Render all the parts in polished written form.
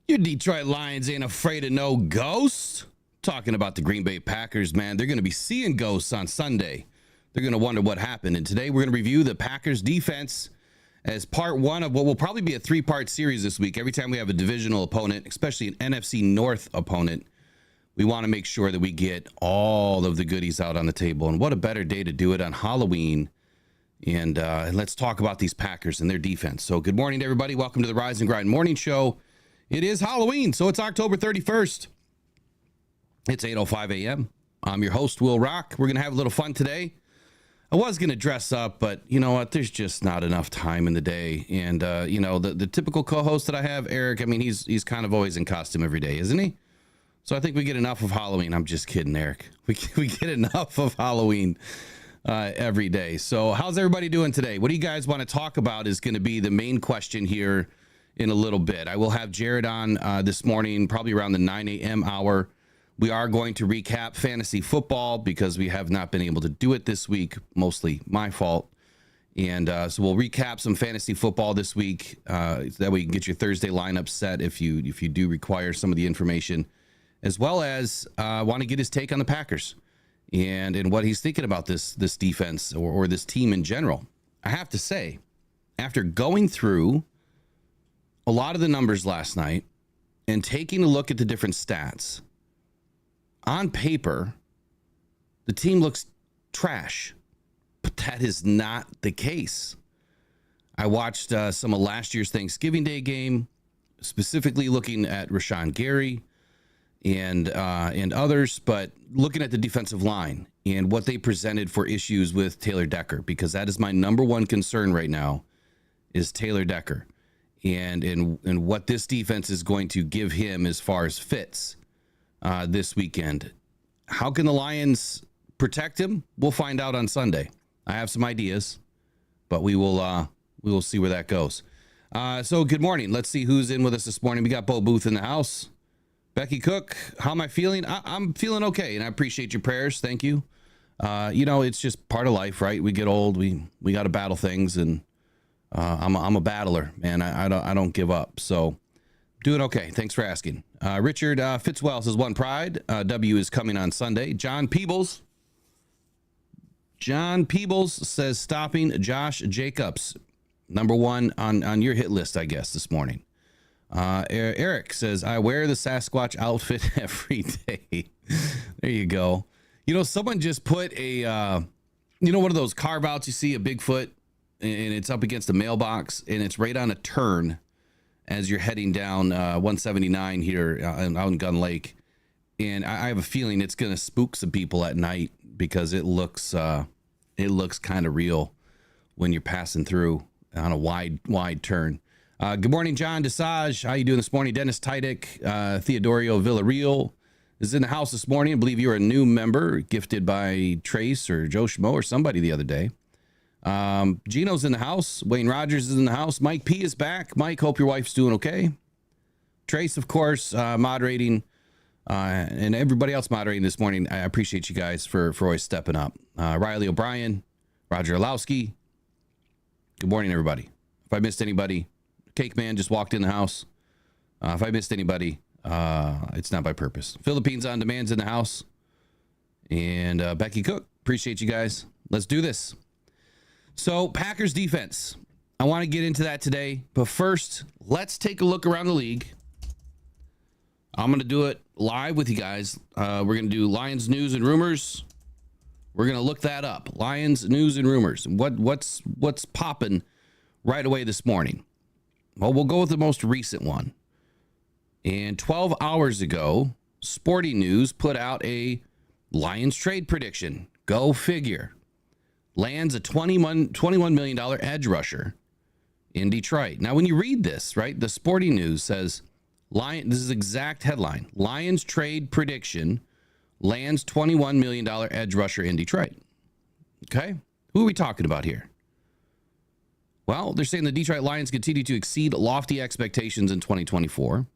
Your Detroit Lions ain't afraid of no ghosts. Talking about the Green Bay Packers, man. They're going to be seeing ghosts on Sunday. They're going to wonder what happened. And today we're going to review the Packers defense as part one of what will probably be a three-part series this week. Every time we have a divisional opponent, especially an NFC North opponent, we want to make sure that we get all of the goodies out on the table. And what a better day to do it on Halloween. And let's talk about these Packers and their defense. So good morning to everybody. Welcome to the Rise and Grind Morning Show. It is Halloween, so it's October 31st. It's 8:05 a.m. I'm your host, Will Rock. We're going to have a little fun today. I was going to dress up, but you know what? There's just not enough time in the day. And, you know, the typical co-host that I have, Eric, I mean, he's kind of always in costume every day, isn't he? So I think we get enough of Halloween. I'm just kidding, Eric. We get enough of Halloween every day. So how's everybody doing today? What do you guys want to talk about is going to be the main question here in a little bit. I will have Jared on this morning, probably around the 9 a.m. hour. We are going to recap fantasy football because we have not been able to do it this week, mostly my fault. And so we'll recap some fantasy football this week. That way you can get your Thursday lineup set if you do require some of the information, as well as want to get his take on the Packers and what he's thinking about this defense or this team in general. I have to say, after going through a lot of the numbers last night and taking a look at the different stats, on paper, the team looks trash, but that is not the case. I watched some of last year's Thanksgiving Day game, specifically looking at Rashawn Gary and others, but looking at the defensive line and what they presented for issues with Taylor Decker, because that is my number one concern right now is Taylor Decker. And what this defense is going to give him as far as fits this weekend. How can the Lions protect him? We'll find out on Sunday. I have some ideas, but we will see where that goes. So good morning. Let's see who's in with us this morning. We got Bo Booth in the house. Becky Cook, how am I feeling? I'm feeling okay, and I appreciate your prayers. Thank you. You know, it's just part of life, right? We get old. We got to battle things, and I'm a battler, man. I don't give up. So doing okay. Thanks for asking. Richard Fitzwell says One Pride. W is coming on Sunday. John Peebles says stopping Josh Jacobs. Number one on your hit list, I guess, this morning. Eric says, I wear the Sasquatch outfit every day. There you go. You know, someone just put one of those carve outs you see, a Bigfoot, and it's up against the mailbox, and it's right on a turn as you're heading down 179 here out in Gun Lake. And I have a feeling it's going to spook some people at night because it looks kind of real when you're passing through on a wide turn. Good morning, John Desage. How you doing this morning? Dennis Tidick, Theodorio Villarreal is in the house this morning. I believe you're a new member gifted by Trace or Joe Schmo or somebody the other day. Gino's in the house. Wayne Rogers is in the house. Mike P is back. Mike, hope your wife's doing okay. Trace, of course, moderating And everybody else moderating this morning. I appreciate you guys for always stepping up. Riley O'Brien, Roger Olowski. Good morning, everybody. If I missed anybody, Cake Man just walked in the house. If I missed anybody, it's not by purpose. Philippines on Demand's in the house. And Becky Cook, appreciate you guys. Let's do this. So, Packers defense. I want to get into that today. But first, let's take a look around the league. I'm going to do it live with you guys. We're going to do Lions news and rumors. We're going to look that up. Lions news and rumors. What's popping right away this morning? Well, we'll go with the most recent one. And 12 hours ago, Sporting News put out a Lions trade prediction. Go figure. Lands a $21 million edge rusher in Detroit. Now, when you read this, right, the Sporting News says, this is exact headline. Lions trade prediction lands $21 million edge rusher in Detroit. Okay. Who are we talking about here? Well, they're saying the Detroit Lions continue to exceed lofty expectations in 2024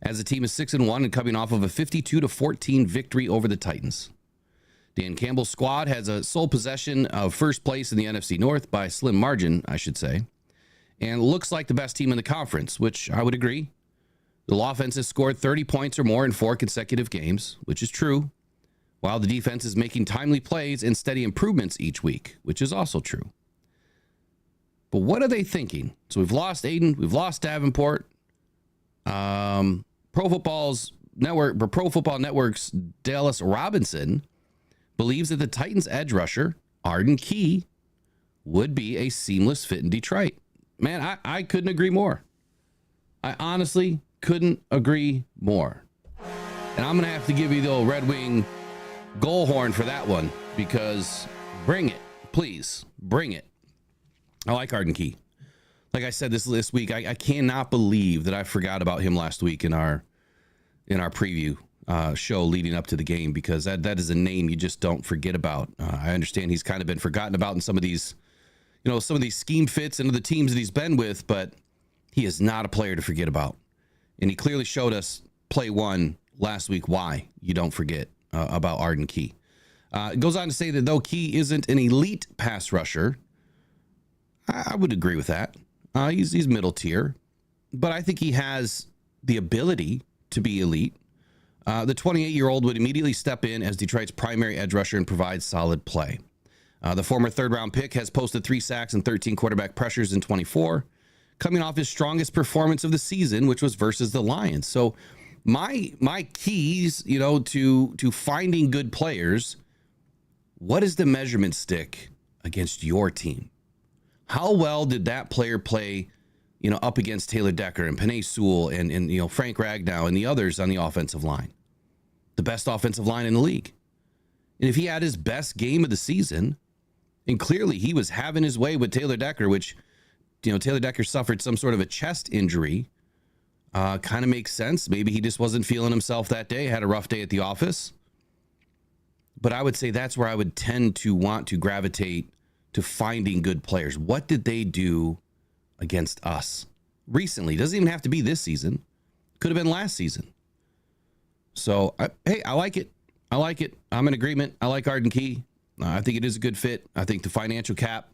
as the team is 6-1 and coming off of a 52-14 victory over the Titans. Dan Campbell's squad has a sole possession of first place in the NFC North by a slim margin, I should say, and looks like the best team in the conference, which I would agree. The offense has scored 30 points or more in 4 consecutive games, which is true, while the defense is making timely plays and steady improvements each week, which is also true. But what are they thinking? So we've lost Aiden, we've lost Davenport. Pro Football Network's Dallas Robinson believes that the Titans edge rusher, Arden Key, would be a seamless fit in Detroit. Man, I couldn't agree more. I honestly couldn't agree more. And I'm going to have to give you the old Red Wing goal horn for that one, because bring it, please, bring it. I like Arden Key. Like I said this week, I cannot believe that I forgot about him last week in our preview show leading up to the game, because that is a name you just don't forget about. I understand he's kind of been forgotten about in some of these scheme fits into the teams that he's been with, but he is not a player to forget about. And he clearly showed us play one last week why you don't forget about Arden Key. It goes on to say that though Key isn't an elite pass rusher, I would agree with that. He's middle tier, but I think he has the ability to be elite. The 28-year-old would immediately step in as Detroit's primary edge rusher and provide solid play. The former third-round pick has posted 3 sacks and 13 quarterback pressures in 24, coming off his strongest performance of the season, which was versus the Lions. So my keys, to finding good players, what is the measurement stick against your team? How well did that player play, up against Taylor Decker and Penei Sewell and Frank Ragnow and the others on the offensive line? The best offensive line in the league. And if he had his best game of the season, and clearly he was having his way with Taylor Decker, which, Taylor Decker suffered some sort of a chest injury, kind of makes sense. Maybe he just wasn't feeling himself that day, had a rough day at the office. But I would say that's where I would tend to want to gravitate to finding good players. What did they do against us recently? Doesn't even have to be this season. Could have been last season. So, I like it. I'm in agreement. I like Arden Key. I think it is a good fit. I think the financial cap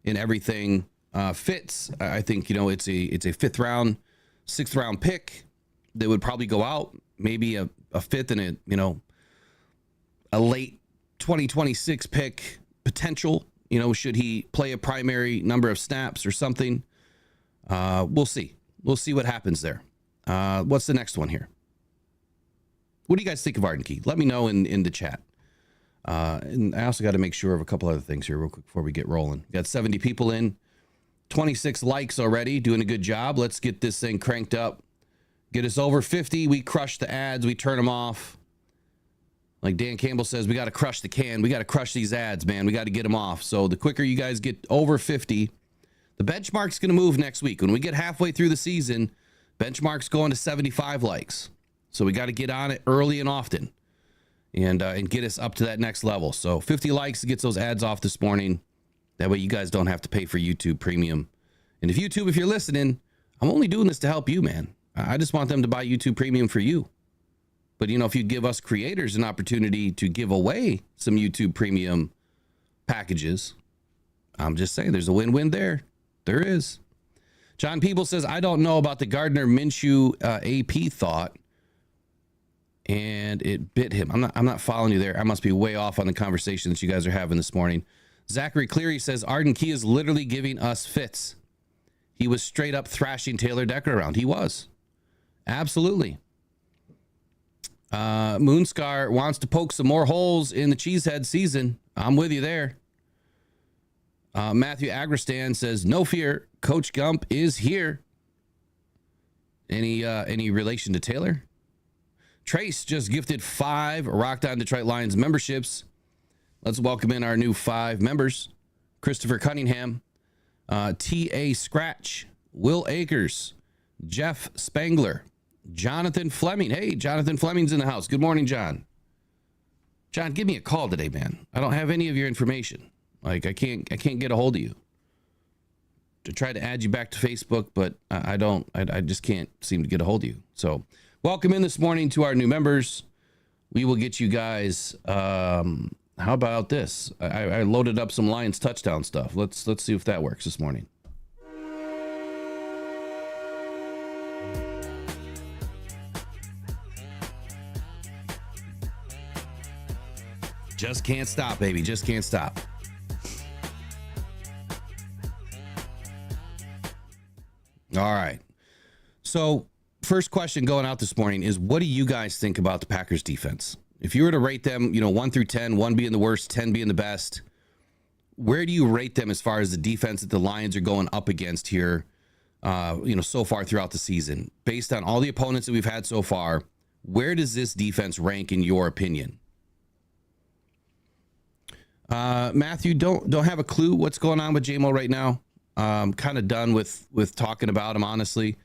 and everything fits. I think, it's a 5th round, 6th round pick that would probably go out. Maybe a 5th and a late 2026 pick potential. Should he play a primary number of snaps or something? We'll see. We'll see what happens there. What's the next one here? What do you guys think of Arden Key? Let me know in the chat. And I also got to make sure of a couple other things here real quick before we get rolling. Got 70 people in, 26 likes already, doing a good job. Let's get this thing cranked up. Get us over 50. We crush the ads. We turn them off. Like Dan Campbell says, we got to crush the can. We got to crush these ads, man. We got to get them off. So the quicker you guys get over 50, the benchmark's going to move next week. When we get halfway through the season, benchmark's going to 75 likes. So we got to get on it early and often and get us up to that next level. So 50 likes gets those ads off this morning. That way you guys don't have to pay for YouTube Premium. And if you're listening, I'm only doing this to help you, man. I just want them to buy YouTube Premium for you. But, if you give us creators an opportunity to give away some YouTube premium packages, I'm just saying there's a win-win there. There is. John Peeble says, I don't know about the Gardner Minshew AP thought, and it bit him. I'm not following you there. I must be way off on the conversation that you guys are having this morning. Zachary Cleary says, Arden Key is literally giving us fits. He was straight up thrashing Taylor Decker around. He was. Absolutely. Moonscar wants to poke some more holes in the Cheesehead season. I'm with you there. Matthew Agristan says, no fear, Coach Gump is here. Any relation to Taylor? Trace just gifted 5 Rocked On Detroit Lions memberships. Let's welcome in our new 5 members. Christopher Cunningham, T.A. Scratch, Will Akers, Jeff Spangler, Jonathan Fleming. Hey, Jonathan Fleming's in the house. Good morning, John. John, give me a call today, man. I don't have any of your information. Like, I can't get a hold of you. To try to add you back to Facebook, but I just can't seem to get a hold of you. So welcome in this morning to our new members. We will get you guys, how about this? I loaded up some Lions touchdown stuff. Let's see if that works this morning. Just can't stop, baby. Just can't stop. All right. So first question going out this morning is, what do you guys think about the Packers defense? If you were to rate them, 1 through 10, 1 being the worst, 10 being the best, where do you rate them as far as the defense that the Lions are going up against here, so far throughout the season? Based on all the opponents that we've had so far, where does this defense rank in your opinion? Matthew, don't have a clue what's going on with JMO right now. Kind of done with talking about him, honestly.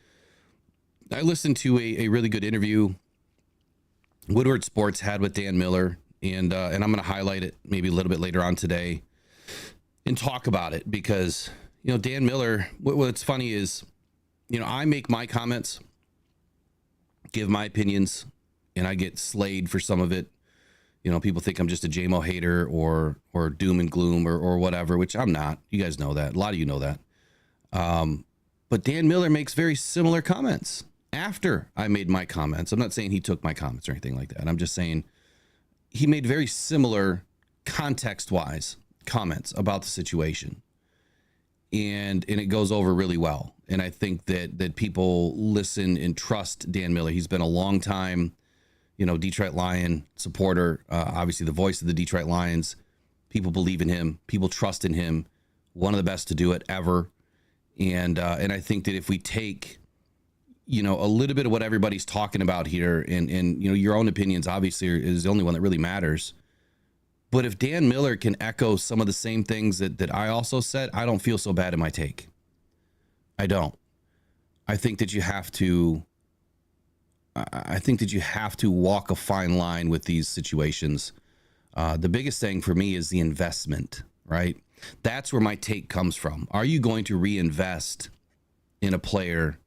I listened to a really good interview Woodward Sports had with Dan Miller, and I'm going to highlight it maybe a little bit later on today and talk about it because, Dan Miller, what's funny is, I make my comments, give my opinions, and I get slayed for some of it. People think I'm just a JMO hater or doom and gloom or whatever, which I'm not. You guys know that. A lot of you know that. But Dan Miller makes very similar comments after I made my comments. I'm not saying he took my comments or anything like that. I'm just saying he made very similar context-wise comments about the situation. And it goes over really well. And I think that people listen and trust Dan Miller. He's been a long time Detroit Lion supporter, obviously the voice of the Detroit Lions. People believe in him. People trust in him. One of the best to do it ever. And I think that if we take, a little bit of what everybody's talking about here and your own opinions obviously is the only one that really matters. But if Dan Miller can echo some of the same things that I also said, I don't feel so bad in my take. I don't. I think that you have to walk a fine line with these situations. The biggest thing for me is the investment, right? That's where my take comes from. Are you going to reinvest in a player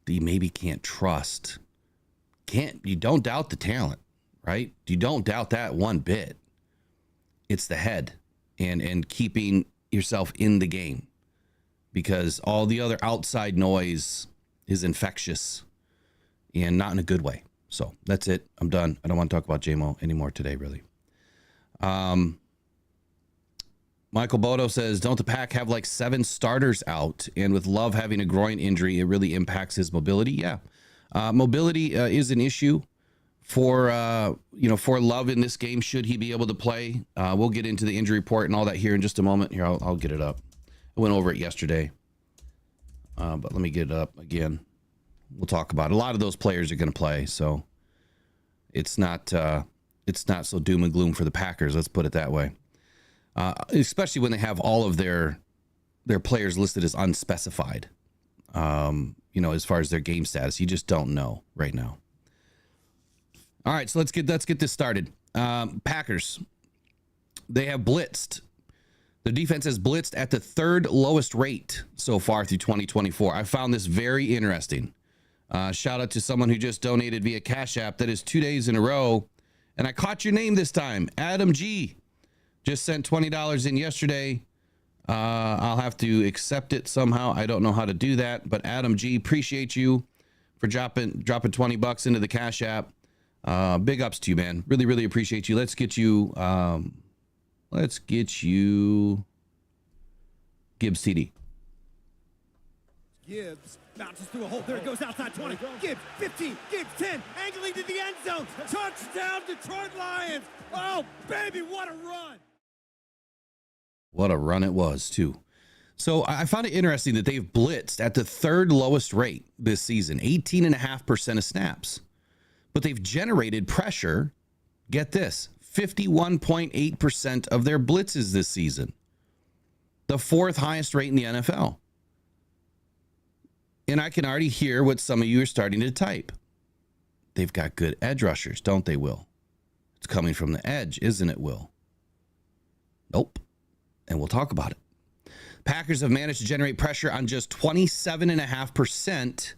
that you maybe can't trust? You don't doubt the talent, right? You don't doubt that one bit. It's the head and keeping yourself in the game, because all the other outside noise is infectious and not in a good way. So that's it. I'm done. I don't want to talk about JMO anymore today, really. Michael Bodo says, don't the Pack have like 7 starters out? And with Love having a groin injury, it really impacts his mobility. Yeah. Mobility is an issue for Love in this game, should he be able to play. We'll get into the injury report and all that here in just a moment. Here, I'll get it up. I went over it yesterday, but let me get it up again. We'll talk about it. A lot of those players are going to play, so it's not so doom and gloom for the Packers. Let's put it that way. Especially when they have all of their players listed as unspecified. As far as their game status, you just don't know right now. All right, so let's get this started. Packers, they have blitzed. The defense has blitzed at the 3rd lowest rate so far through 2024. I found this very interesting. Shout out to someone who just donated via Cash App. That is 2 days in a row. And I caught your name this time. Adam G. Just sent $20 in yesterday. I'll have to accept it somehow. I don't know how to do that. But Adam G, appreciate you for dropping $20 into the Cash App. Big ups to you, man. Really, really appreciate you. Let's get you Gibbs TD. Gibbs bounces through a hole. There it goes outside 20. Gibbs 15. Gibbs 10. Angling to the end zone. Touchdown, Detroit Lions. Oh, baby, what a run. What a run it was, too. So I found it interesting that they've blitzed at the third lowest rate this season, 18.5% of snaps. But they've generated pressure, get this, 51.8% of their blitzes this season. The fourth highest rate in the NFL. And I can already hear what some of you are starting to type. They've got good edge rushers, don't they, Will? It's coming from the edge, isn't it, Will? Nope. And we'll talk about it. Packers have managed to generate pressure on just 27.5%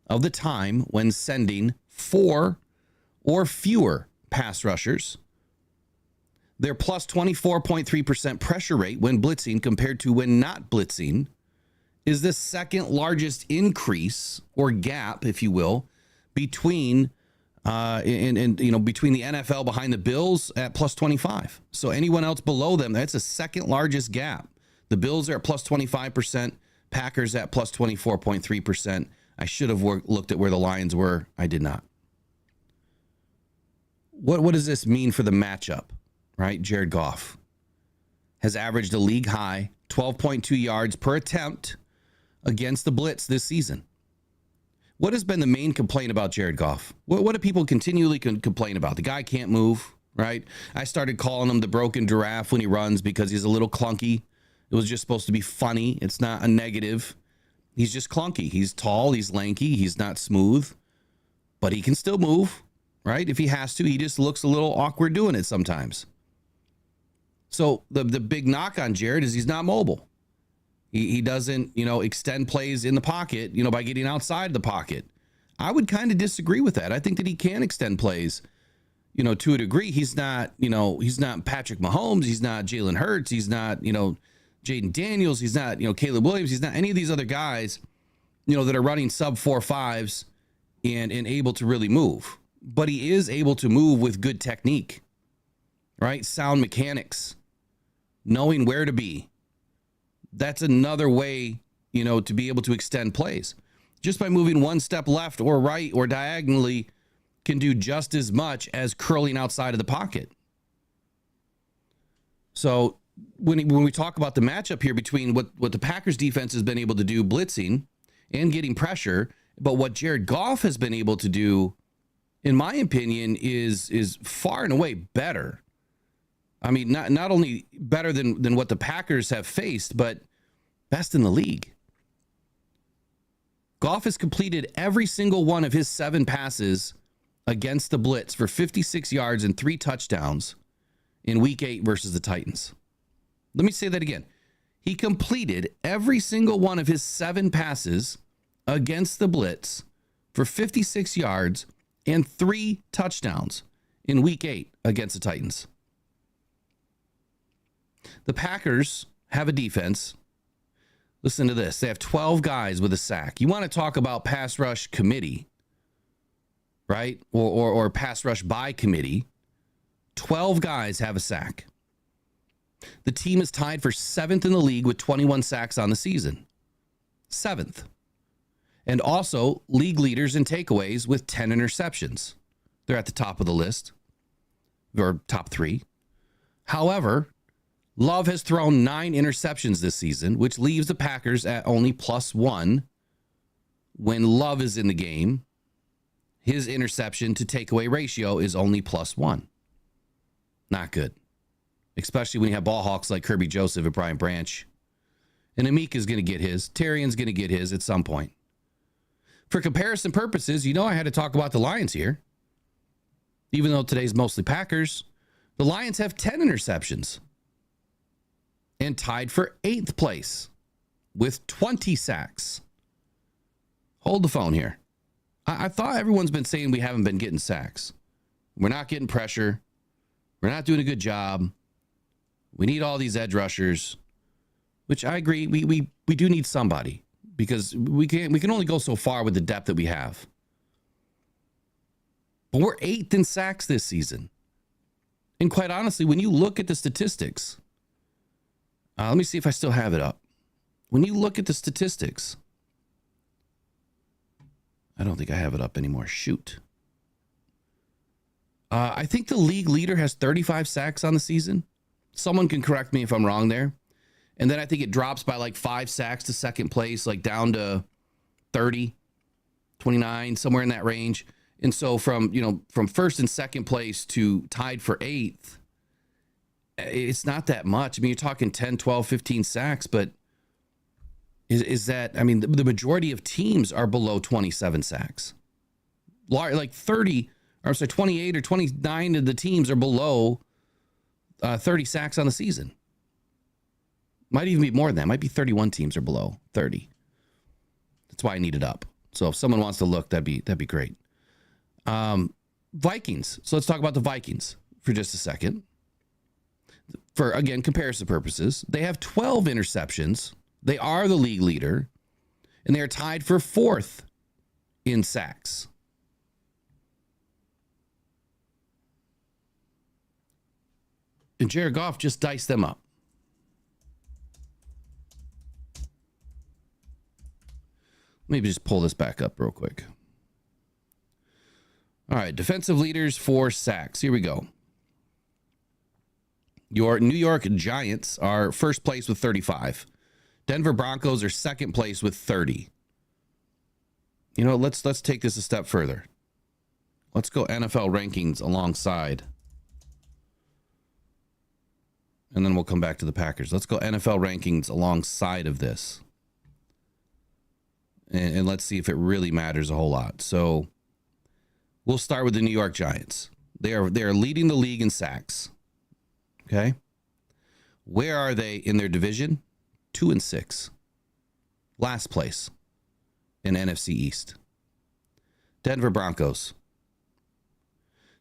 of the time when sending 4 or fewer pass rushers. Their plus 24.3% pressure rate when blitzing compared to when not blitzing is the second largest increase or gap, if you will, between between the NFL behind the Bills at plus 25. So anyone else below them, that's the second largest gap. The Bills are at plus 25%, Packers at plus 24.3%. I should have looked at where the Lions were. I did not. What does this mean for the matchup, right? Jared Goff has averaged a league high 12.2 yards per attempt against the blitz this season. What has been the main complaint about Jared Goff? What do people continually complain about? The guy can't move, right? I started calling him the broken giraffe when he runs because he's a little clunky. It was just supposed to be funny. It's not a negative. He's just clunky. He's tall. He's lanky. He's not smooth, but he can still move, right? If he has to, he just looks a little awkward doing it sometimes. So the big knock on Jared is he's not mobile. He doesn't, extend plays in the pocket, by getting outside the pocket. I would kind of disagree with that. I think that he can extend plays, to a degree. He's not Patrick Mahomes. He's not Jalen Hurts. He's not, Jaden Daniels. He's not, Caleb Williams. He's not any of these other guys, that are running sub 4.5s and able to really move. But he is able to move with good technique, right? Sound mechanics, knowing where to be. That's another way, to be able to extend plays. Just by moving one step left or right or diagonally can do just as much as curling outside of the pocket. So when we talk about the matchup here between what the Packers defense has been able to do blitzing and getting pressure, but what Jared Goff has been able to do, in my opinion, is far and away better. I mean, not only better than what the Packers have faced, but best in the league. Goff has completed every single one of his 7 passes against the blitz for 56 yards and 3 touchdowns in Week 8 versus the Titans. Let me say that again. He completed every single one of his 7 passes against the blitz for 56 yards and 3 touchdowns in Week 8 against the Titans. The Packers have a defense. Listen to this. They have 12 guys with a sack. You want to talk about pass rush committee, right? Or pass rush by committee. 12 guys have a sack. The team is tied for 7th in the league with 21 sacks on the season. 7th. And also league leaders in takeaways with 10 interceptions. They're at the top of the list, or top 3. However, Love has thrown 9 interceptions this season, which leaves the Packers at only +1 when Love is in the game. His interception to takeaway ratio is only +1. Not good. Especially when you have ball hawks like Kirby Joseph and Brian Branch. And Amik is going to get his. Terrian's going to get his at some point. For comparison purposes, I had to talk about the Lions here. Even though today's mostly Packers, the Lions have 10 interceptions. And tied for 8th place with 20 sacks. Hold the phone here. I thought everyone's been saying we haven't been getting sacks. We're not getting pressure. We're not doing a good job. We need all these edge rushers, which I agree. We do need somebody because we can only go so far with the depth that we have. But we're 8th in sacks this season. And quite honestly, when you look at the statistics, let me see if I still have it up. When you look at the statistics, I don't think I have it up anymore. Shoot. I think the league leader has 35 sacks on the season. Someone can correct me if I'm wrong there. And then I think it drops by like 5 sacks to second place, like down to 30, 29, somewhere in that range. And so from first and second place to tied for 8th, it's not that much. I mean, you're talking 10, 12, 15 sacks, but is that, I mean, the majority of teams are below 27 sacks. Like 28 or 29 of the teams are below 30 sacks on the season. Might even be more than that. Might be 31 teams are below 30. That's why I need it up. So if someone wants to look, that'd be great. Vikings. So let's talk about the Vikings for just a second. For, again, comparison purposes, they have 12 interceptions. They are the league leader, and they are tied for 4th in sacks. And Jared Goff just diced them up. Maybe just pull this back up real quick. All right, defensive leaders for sacks. Here we go. Your New York Giants are first place with 35. Denver Broncos are second place with 30. You know, let's take this a step further. Let's go NFL rankings alongside. And then we'll come back to the Packers. Let's go NFL rankings alongside of this. And let's see if it really matters a whole lot. So we'll start with the New York Giants. They are leading the league in sacks. Okay. Where are they in their division? 2-6. Last place in NFC East. Denver Broncos.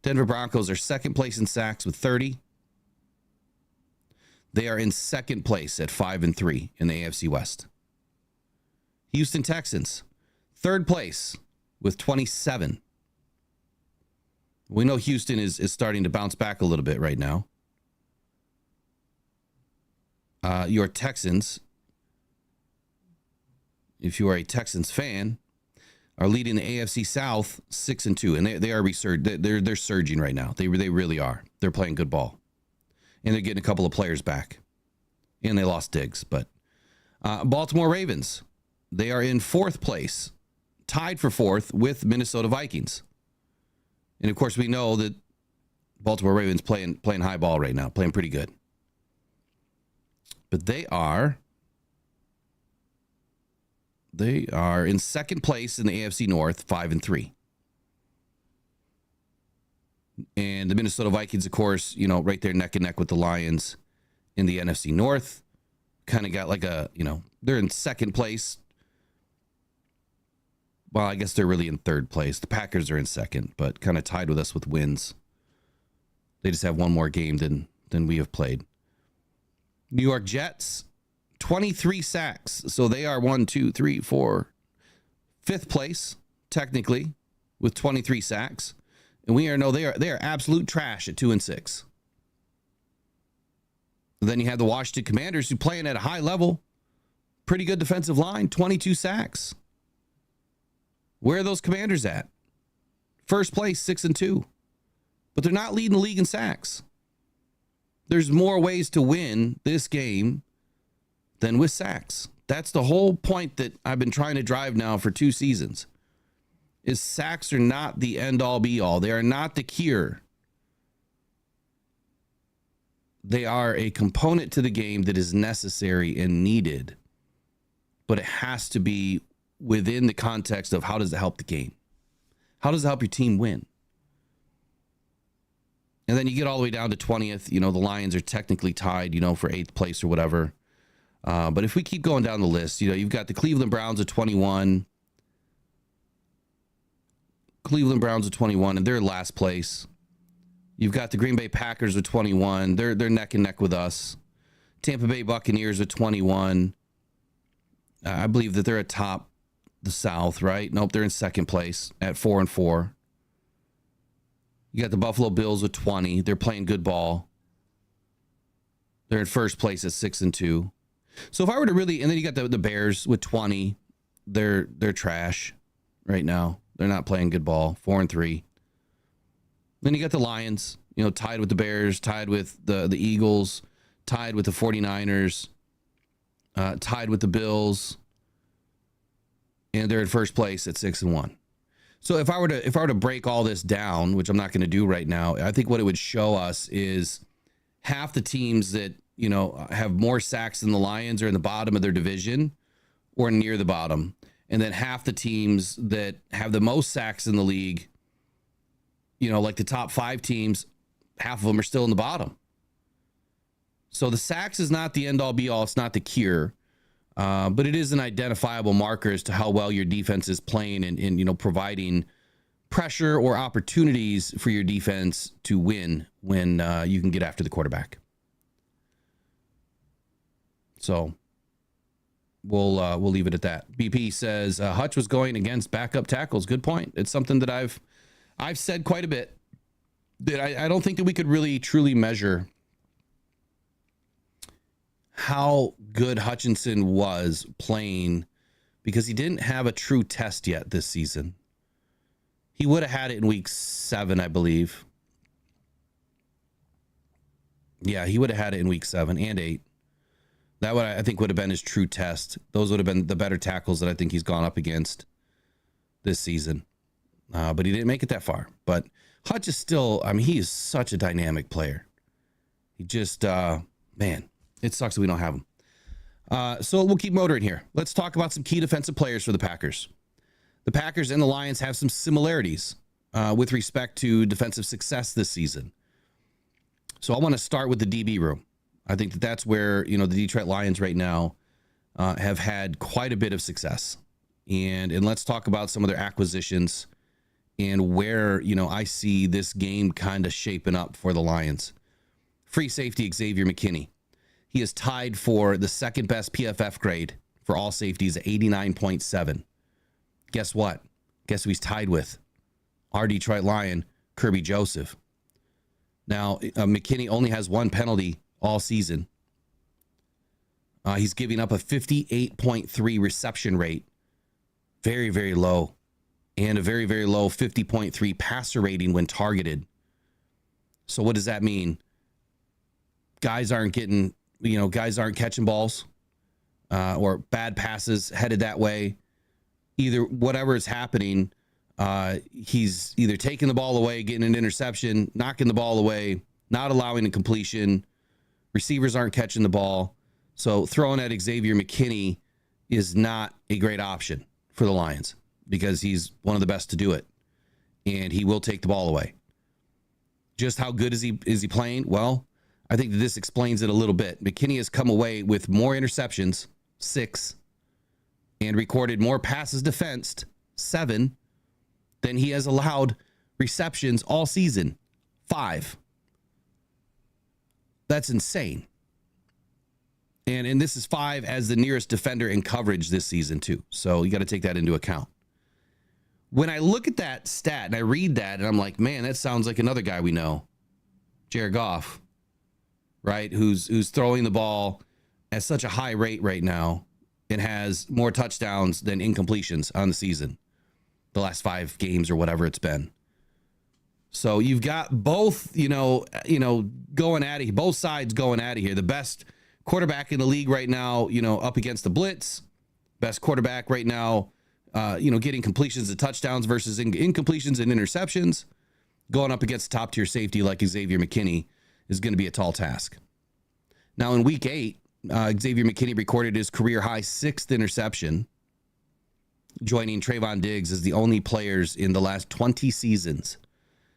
Denver Broncos are second place in sacks with 30. They are in second place at 5-3 in the AFC West. Houston Texans, third place with 27. We know Houston is starting to bounce back a little bit right now. Your Texans, if you are a Texans fan, are leading the AFC South 6-2, and they are they're surging right now. They really are. They're playing good ball, and they're getting a couple of players back, and they lost Diggs. But Baltimore Ravens, they are in 4th place, tied for 4th with Minnesota Vikings, and of course we know that Baltimore Ravens playing high ball right now, playing pretty good. But they are in second place in the AFC North, 5-3. And the Minnesota Vikings, of course, right there neck and neck with the Lions in the NFC North. Kind of got like they're in second place. Well, I guess they're really in third place. The Packers are in second, but kind of tied with us with wins. They just have one more game than we have played. New York Jets, 23 sacks. So they are 5th place, technically, with 23 sacks. And they are absolute trash at 2-6. Then you have the Washington Commanders, who playing at a high level. Pretty good defensive line, 22 sacks. Where are those Commanders at? First place, 6-2. But they're not leading the league in sacks. There's more ways to win this game than with sacks. That's the whole point that I've been trying to drive now for 2 seasons. Is sacks are not the end-all be-all. They are not the cure. They are a component to the game that is necessary and needed. But it has to be within the context of how does it help the game? How does it help your team win? And then you get all the way down to 20th. The Lions are technically tied, for 8th place or whatever. But if we keep going down the list, you've got the Cleveland Browns at 21. Cleveland Browns with 21, and they're last place. You've got the Green Bay Packers with 21. They're neck and neck with us. Tampa Bay Buccaneers with 21. I believe that they're atop the South, right? Nope, they're in second place at 4-4. You got the Buffalo Bills with 20. They're playing good ball. They're in first place at 6-2. So if I were to really, and then you got the Bears with 20. They're trash right now. They're not playing good ball. 4-3. Then you got the Lions, tied with the Bears, tied with the Eagles, tied with the 49ers, tied with the Bills, and they're in first place at 6-1. So if I were to break all this down, which I'm not going to do right now, I think what it would show us is half the teams that, have more sacks than the Lions are in the bottom of their division or near the bottom. And then half the teams that have the most sacks in the league, like the top 5 teams, half of them are still in the bottom. So the sacks is not the end all be all. It's not the cure. But it is an identifiable marker as to how well your defense is playing and providing pressure or opportunities for your defense to win when you can get after the quarterback. So we'll leave it at that. BP says Hutch was going against backup tackles. Good point. It's something that I've said quite a bit. That I don't think that we could really truly measure how good Hutchinson was playing because he didn't have a true test yet this season. He would have had it in week 7, I believe. Yeah, he would have had it in week 7 and 8. That I think would have been his true test. Those would have been the better tackles that I think he's gone up against this season. But he didn't make it that far. But Hutch is still, he is such a dynamic player. He just, man, it sucks that we don't have him. So we'll keep motoring here. Let's talk about some key defensive players for the Packers. The Packers and the Lions have some similarities with respect to defensive success this season. So I want to start with the DB room. I think that's where, the Detroit Lions right now have had quite a bit of success. And let's talk about some of their acquisitions and where, I see this game kind of shaping up for the Lions. Free safety Xavier McKinney. He is tied for the second best PFF grade for all safeties at 89.7. Guess what? Guess who he's tied with? Our Detroit Lion, Kirby Joseph. Now, McKinney only has 1 penalty all season. He's giving up a 58.3 reception rate. Very, very low. And a very, very low 50.3 passer rating when targeted. So what does that mean? Guys aren't catching balls or bad passes headed that way. Either whatever is happening, he's either taking the ball away, getting an interception, knocking the ball away, not allowing a completion. Receivers aren't catching the ball. So throwing at Xavier McKinney is not a great option for the Lions because he's one of the best to do it. And he will take the ball away. Just how good is he playing? Well, I think that this explains it a little bit. McKinney has come away with more interceptions, 6, and recorded more passes defensed, 7, than he has allowed receptions all season, 5. That's insane. And this is 5 as the nearest defender in coverage this season, too. So you got to take that into account. When I look at that stat and I read that and I'm like, man, that sounds like another guy we know, Jared Goff, right? Who's throwing the ball at such a high rate right now and has more touchdowns than incompletions on the season, the last 5 games or whatever it's been. So you've got both, going at it, both sides going at it here. The best quarterback in the league right now, up against the blitz. Best quarterback right now, getting completions and touchdowns versus incompletions and interceptions. Going up against top tier safety like Xavier McKinney is going to be a tall task. Now in week 8, Xavier McKinney recorded his career high 6th interception, joining Trayvon Diggs as the only players in the last 20 seasons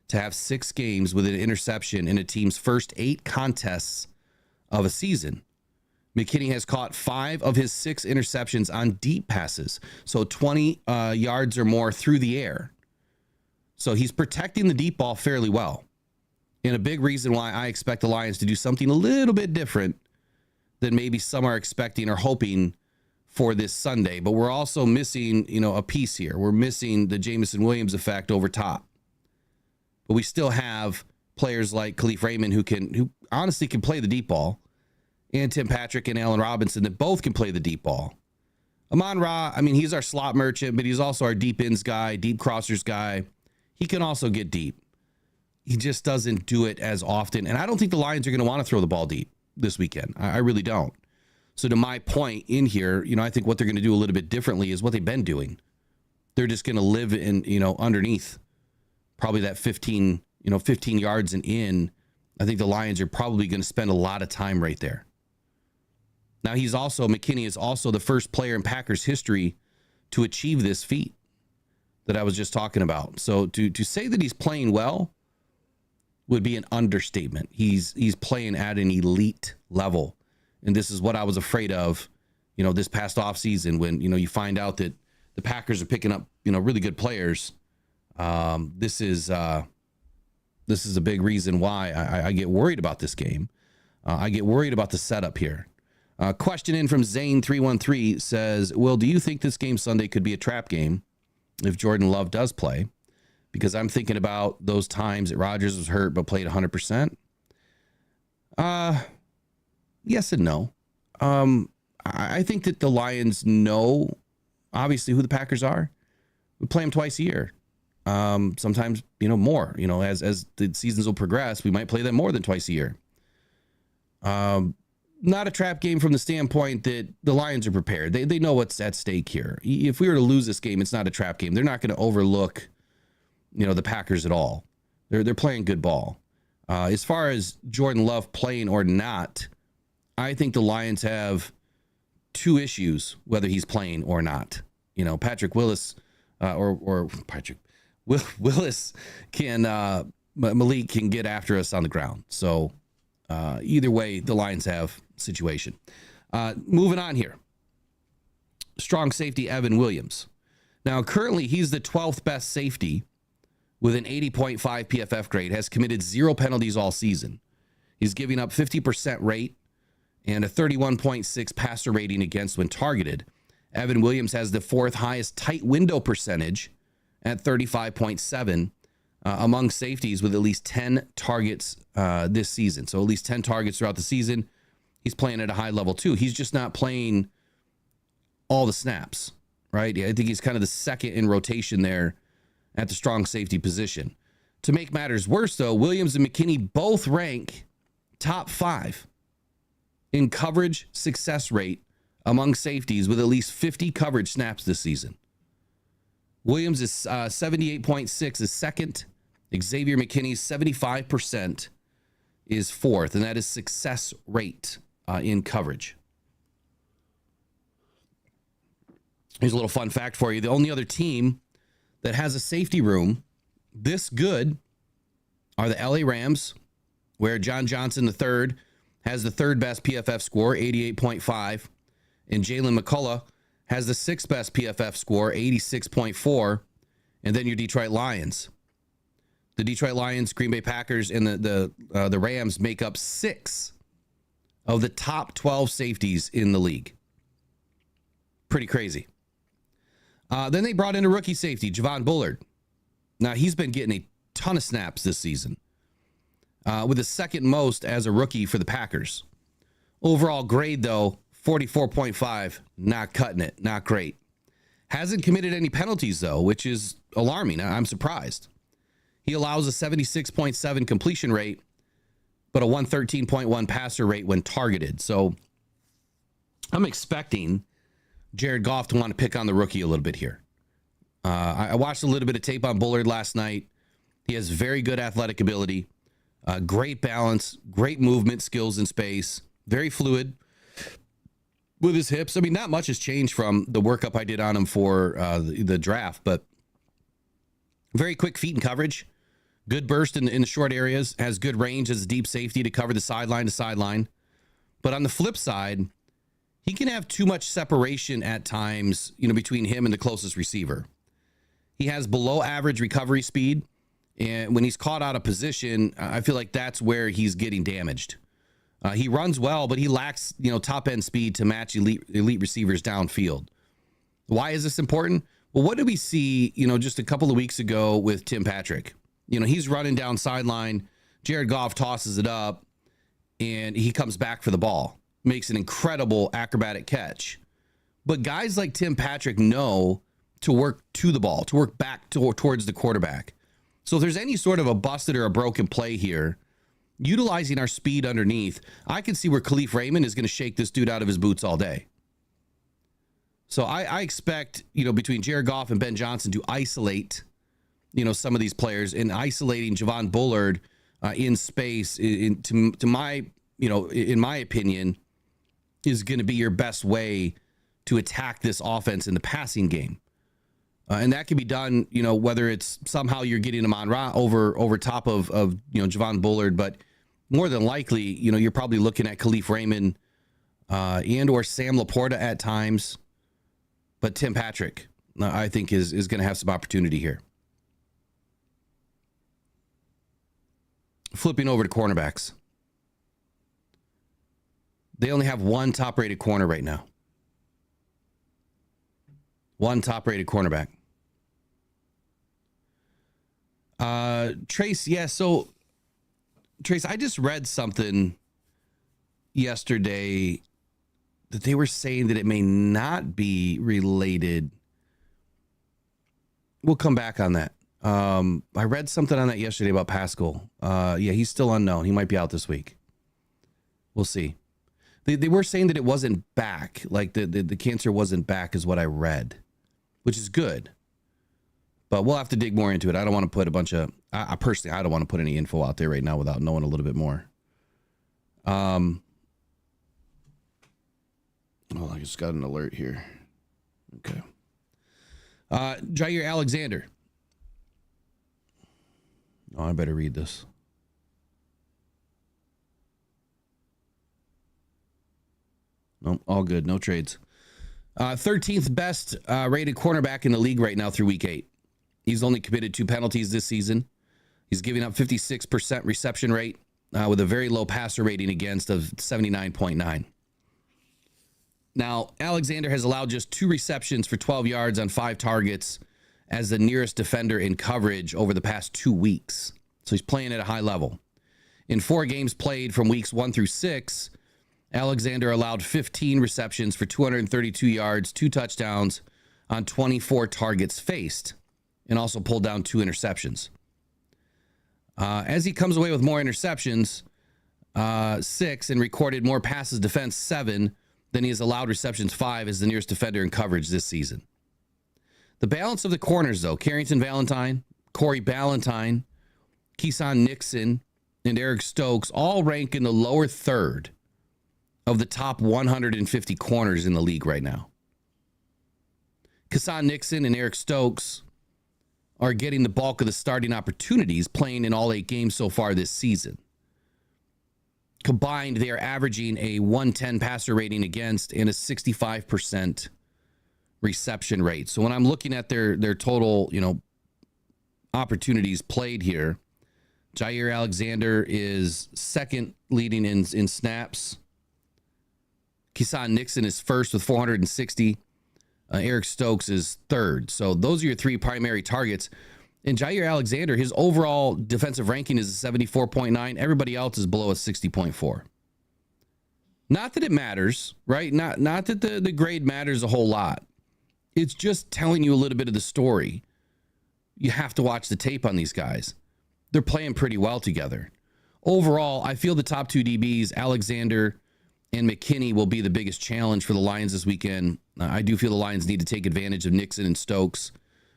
to have 6 games with an interception in a team's first 8 contests of a season. McKinney has caught 5 of his 6 interceptions on deep passes, so 20 yards or more through the air. So he's protecting the deep ball fairly well. And a big reason why I expect the Lions to do something a little bit different than maybe some are expecting or hoping for this Sunday. But we're also missing, a piece here. We're missing the Jameson Williams effect over top. But we still have players like Khalif Raymond who honestly can play the deep ball, and Tim Patrick and Allen Robinson that both can play the deep ball. Amon-Ra, he's our slot merchant, but he's also our deep ends guy, deep crossers guy. He can also get deep. He just doesn't do it as often. And I don't think the Lions are going to want to throw the ball deep this weekend. I really don't. So to my point in here, I think what they're going to do a little bit differently is what they've been doing. They're just going to live in, underneath probably that 15 yards and in. I think the Lions are probably going to spend a lot of time right there. Now McKinney is also the first player in Packers history to achieve this feat that I was just talking about. So to say that he's playing well would be an understatement. He's playing at an elite level. And this is what I was afraid of, this past offseason when, you find out that the Packers are picking up, really good players. This is a big reason why I get worried about this game. I get worried about the setup here. Question in from Zane313 says, Will, do you think this game Sunday could be a trap game if Jordan Love does play? Because I'm thinking about those times that Rodgers was hurt but played 100%. Yes and no. I think that the Lions know, obviously, who the Packers are. We play them twice a year. Sometimes, more. As the seasons will progress, we might play them more than twice a year. Not a trap game from the standpoint that the Lions are prepared. They know what's at stake here. If we were to lose this game, it's not a trap game. They're not going to overlook, the Packers at all. They're playing good ball. As far as Jordan Love playing or not, I think the Lions have two issues, whether he's playing or not. Patrick Willis Willis can, Malik can get after us on the ground. So either way, the Lions have situation. Moving on here. Strong safety, Evan Williams. Now, currently, he's the 12th best safety with an 80.5 PFF grade, has committed 0 penalties all season. He's giving up 50% rate and a 31.6 passer rating against when targeted. Evan Williams has the 4th highest tight window percentage at 35.7 among safeties with at least 10 targets this season. So at least 10 targets throughout the season. He's playing at a high level too. He's just not playing all the snaps, right? I think he's kind of the second in rotation there at the strong safety position. To make matters worse, though, Williams and McKinney both rank top 5 in coverage success rate among safeties with at least 50 coverage snaps this season. Williams is 78.6 is second. Xavier McKinney's 75% is 4th, and that is success rate in coverage. Here's a little fun fact for you. The only other team that has a safety room this good are the LA Rams, where John Johnson III has the 3rd best PFF score, 88.5, and Jalen McCullough has the 6th best PFF score, 86.4, and then your Detroit Lions. The Detroit Lions, Green Bay Packers, and the Rams make up 6 of the top 12 safeties in the league. Pretty crazy. Then they brought in a rookie safety, Javon Bullard. Now, he's been getting a ton of snaps this season, with the 2nd most as a rookie for the Packers. Overall grade, though, 44.5, not cutting it, not great. Hasn't committed any penalties, though, which is alarming. I'm surprised. He allows a 76.7 completion rate, but a 113.1 passer rate when targeted. So I'm expecting Jared Goff to want to pick on the rookie a little bit here. I watched a little bit of tape on Bullard last night. He has very good athletic ability, great balance, great movement skills in space, very fluid with his hips. I mean, not much has changed from the workup I did on him for the draft, but very quick feet and coverage, good burst in the short areas, has good range as a deep safety to cover the sideline to sideline. But on the flip side, he can have too much separation at times, between him and the closest receiver. He has below average recovery speed. And when he's caught out of position, I feel like that's where he's getting damaged. He runs well, but he lacks, top end speed to match elite receivers downfield. Why is this important? Well, what did we see, just a couple of weeks ago with Tim Patrick? He's running down sideline. Jared Goff tosses it up, and he comes back for the ball, makes an incredible acrobatic catch. But guys like Tim Patrick know to work to the ball, to work back towards the quarterback. So if there's any sort of a busted or a broken play here, utilizing our speed underneath, I can see where Khalif Raymond is going to shake this dude out of his boots all day. So I expect, between Jared Goff and Ben Johnson to isolate, some of these players, and isolating Javon Bullard in space, in my opinion, is going to be your best way to attack this offense in the passing game. And that can be done, whether it's somehow you're getting him on over top of Javon Bullard, but more than likely, you're probably looking at Khalif Raymond and or Sam Laporta at times. But Tim Patrick, I think, is going to have some opportunity here. Flipping over to cornerbacks. They only have one top-rated corner right now. One top-rated cornerback. Trace, yeah, so, Trace, I just read something yesterday that they were saying that it may not be related. We'll come back on that. I read something on that yesterday about Pascal. Yeah, he's still unknown. He might be out this week. We'll see. They were saying that it wasn't back, like the cancer wasn't back is what I read, which is good. But we'll have to dig more into it. I don't want to put a bunch of, I personally don't want to put any info out there right now without knowing a little bit more. Oh, I just got an alert here. Okay. Jair Alexander. Oh, I better read this. No, all good. No trades. 13th best rated cornerback in the league right now through week 8. He's only committed 2 penalties this season. He's giving up 56% reception rate with a very low passer rating against of 79.9. Now, Alexander has allowed just 2 receptions for 12 yards on 5 targets as the nearest defender in coverage over the past 2 weeks. So he's playing at a high level. In 4 games played from weeks 1 through 6, Alexander allowed 15 receptions for 232 yards, 2 touchdowns on 24 targets faced, and also pulled down 2 interceptions. As he comes away with more interceptions, 6, and recorded more passes defense, 7, than he has allowed receptions, 5, as the nearest defender in coverage this season. The balance of the corners, though, Carrington Valentine, Corey Ballantyne, Keeson Nixon, and Eric Stokes all rank in the lower third of the top 150 corners in the league right now. Keeson Nixon and Eric Stokes are getting the bulk of the starting opportunities, playing in all 8 games so far this season. Combined, they are averaging a 110 passer rating against and a 65% reception rate. So when I'm looking at their total, opportunities played here, Jair Alexander is second leading in snaps. Keeson Nixon is first with 460. Eric Stokes is third. So those are your 3 primary targets. And Jair Alexander, his overall defensive ranking is a 74.9. Everybody else is below a 60.4. Not that it matters, right? Not that the grade matters a whole lot. It's just telling you a little bit of the story. You have to watch the tape on these guys. They're playing pretty well together. Overall, I feel the top 2 DBs, Alexander and McKinney, will be the biggest challenge for the Lions this weekend. I do feel the Lions need to take advantage of Nixon and Stokes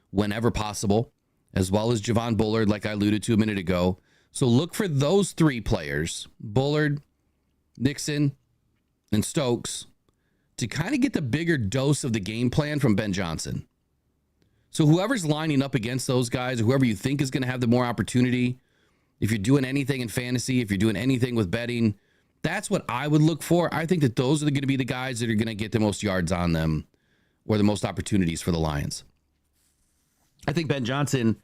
whenever possible, as well as Javon Bullard, like I alluded to a minute ago. So look for those 3 players, Bullard, Nixon, and Stokes, to kind of get the bigger dose of the game plan from Ben Johnson. So whoever's lining up against those guys, or whoever you think is going to have the more opportunity, if you're doing anything in fantasy, if you're doing anything with betting, that's what I would look for. I think that those are going to be the guys that are going to get the most yards on them or the most opportunities for the Lions. I think Ben Johnson,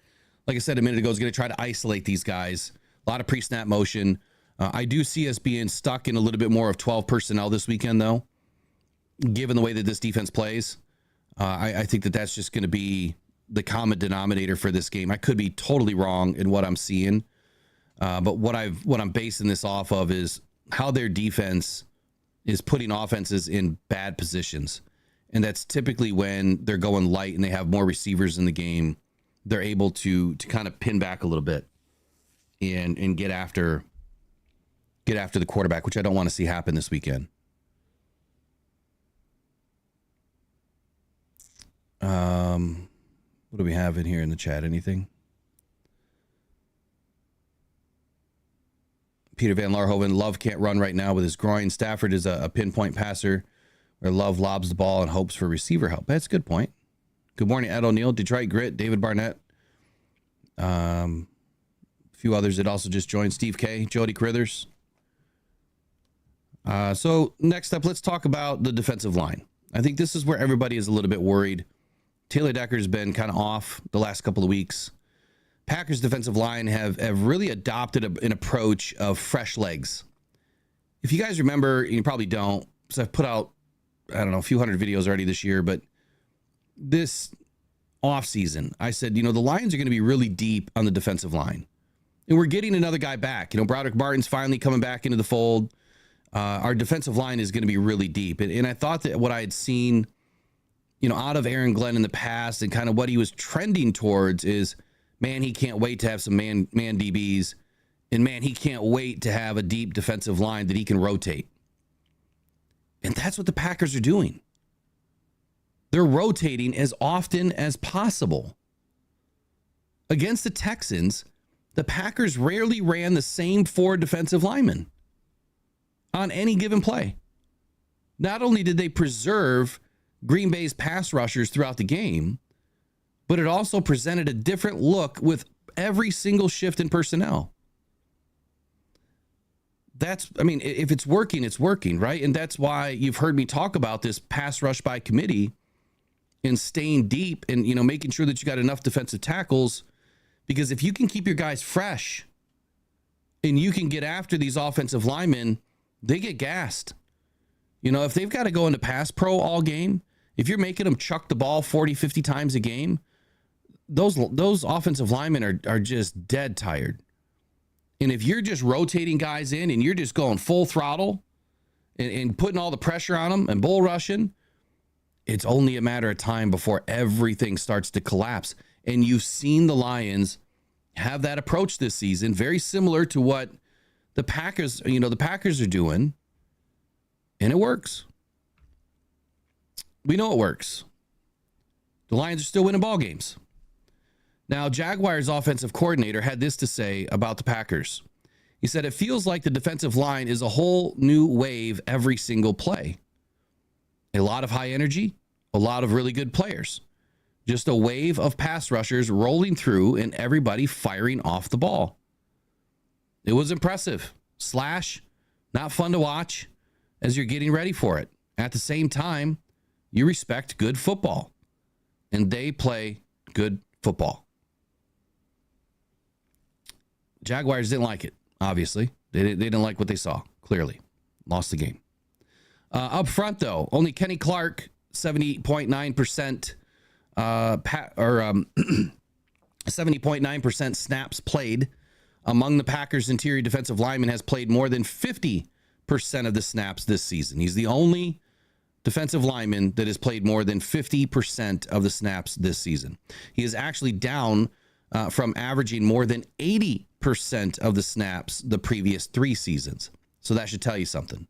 like I said a minute ago, is going to try to isolate these guys. A lot of pre-snap motion. I do see us being stuck in a little bit more of 12 personnel this weekend, though, given the way that this defense plays. I think that that's just going to be the common denominator for this game. I could be totally wrong in what I'm seeing, but what I'm basing this off of is how their defense is putting offenses in bad positions. And that's typically when they're going light and they have more receivers in the game. They're able to kind of pin back a little bit and get after the quarterback, which I don't want to see happen this weekend. What do we have in here in the chat? Anything? Peter Van Larhoven, Love can't run right now with his groin. Stafford is a pinpoint passer where Love lobs the ball and hopes for receiver help. That's a good point. Good morning, Ed O'Neill, Detroit Grit, David Barnett. A few others that also just joined. Steve K, Jody Crithers. So next up, let's talk about the defensive line. I think this is where everybody is a little bit worried. Taylor Decker's been kind of off the last couple of weeks. Packers defensive line have really adopted an approach of fresh legs. If you guys remember, and you probably don't, because I've put out, I don't know, a few hundred videos already this year, but this offseason, I said, the Lions are going to be really deep on the defensive line. And we're getting another guy back. Broderick Martin's finally coming back into the fold. Our defensive line is going to be really deep. And I thought that what I had seen, out of Aaron Glenn in the past and kind of what he was trending towards is, man, he can't wait to have some man DBs. And, man, he can't wait to have a deep defensive line that he can rotate. And that's what the Packers are doing. They're rotating as often as possible. Against the Texans, the Packers rarely ran the same 4 defensive linemen on any given play. Not only did they preserve Green Bay's pass rushers throughout the game, but it also presented a different look with every single shift in personnel. If it's working, it's working, right? And that's why you've heard me talk about this pass rush by committee and staying deep and, making sure that you got enough defensive tackles, because if you can keep your guys fresh and you can get after these offensive linemen, they get gassed. If they've got to go into pass pro all game, if you're making them chuck the ball 40, 50 times a game, those offensive linemen are just dead tired. And if you're just rotating guys in and you're just going full throttle and putting all the pressure on them and bull rushing, it's only a matter of time before everything starts to collapse. And you've seen the Lions have that approach this season, very similar to what the Packers are doing, and it works. We know it works. The Lions are still winning ball games. Now, Jaguars offensive coordinator had this to say about the Packers. He said, it feels like the defensive line is a whole new wave every single play. A lot of high energy, a lot of really good players. Just a wave of pass rushers rolling through and everybody firing off the ball. It was impressive. Not fun to watch as you're getting ready for it. At the same time, you respect good football, and they play good football. Jaguars didn't like it, obviously. They didn't like what they saw, clearly. Lost the game. Up front, though, only Kenny Clark, 70.9%, 70.9% snaps played among the Packers' interior defensive linemen, has played more than 50% of the snaps this season. He's the only defensive lineman that has played more than 50% of the snaps this season. He is actually down from averaging more than 80% of the snaps the previous 3 seasons. So that should tell you something.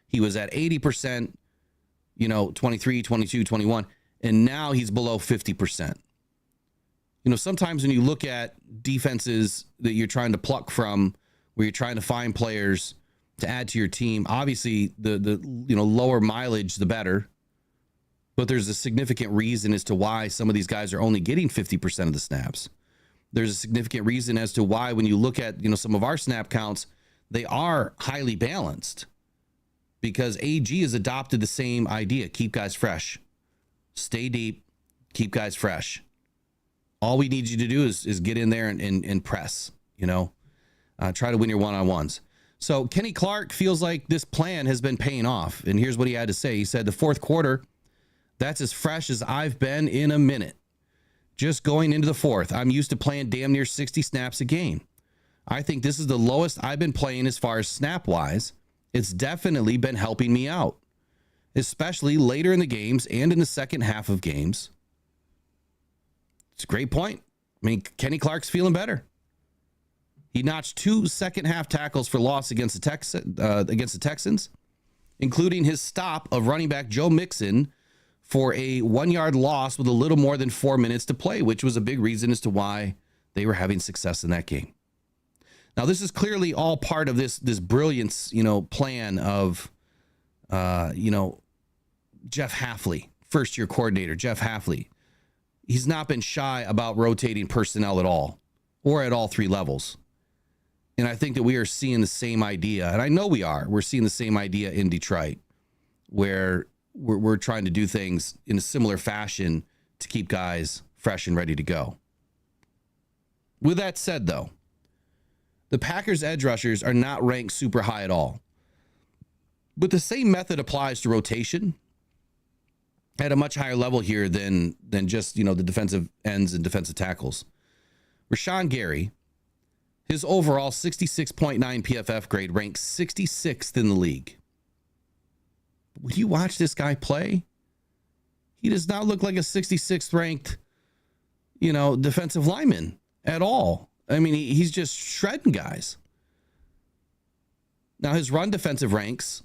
He was at 80%, 23, 22, 21, and now he's below 50%. Sometimes when you look at defenses that you're trying to pluck from, where you're trying to find players to add to your team, obviously the lower mileage, the better. But there's a significant reason as to why some of these guys are only getting 50% of the snaps. There's a significant reason as to why when you look at, some of our snap counts, they are highly balanced. Because AG has adopted the same idea. Keep guys fresh. Stay deep. Keep guys fresh. All we need you to do is get in there and press, try to win your one-on-ones. So Kenny Clark feels like this plan has been paying off. And here's what he had to say. He said, the fourth quarter, that's as fresh as I've been in a minute. Just going into the fourth, I'm used to playing damn near 60 snaps a game. I think this is the lowest I've been playing as far as snap-wise. It's definitely been helping me out, especially later in the games and in the second half of games. It's a great point. I mean, Kenny Clark's feeling better. He notched 2 second-half tackles for loss against the Texans, including his stop of running back Joe Mixon for a 1-yard loss with a little more than 4 minutes to play, which was a big reason as to why they were having success in that game. Now, this is clearly all part of this brilliance, plan of, Jeff Hafley, first-year coordinator, Jeff Hafley. He's not been shy about rotating personnel at all, or at all 3 levels. And I think that we are seeing the same idea, and I know we are. We're seeing the same idea in Detroit, where we're trying to do things in a similar fashion to keep guys fresh and ready to go. With that said, though, the Packers' edge rushers are not ranked super high at all. But the same method applies to rotation at a much higher level here than just, the defensive ends and defensive tackles. Rashawn Gary, his overall 66.9 PFF grade ranks 66th in the league. When you watch this guy play, he does not look like a 66th ranked, defensive lineman at all. I mean, he's just shredding guys. Now, his run defensive ranks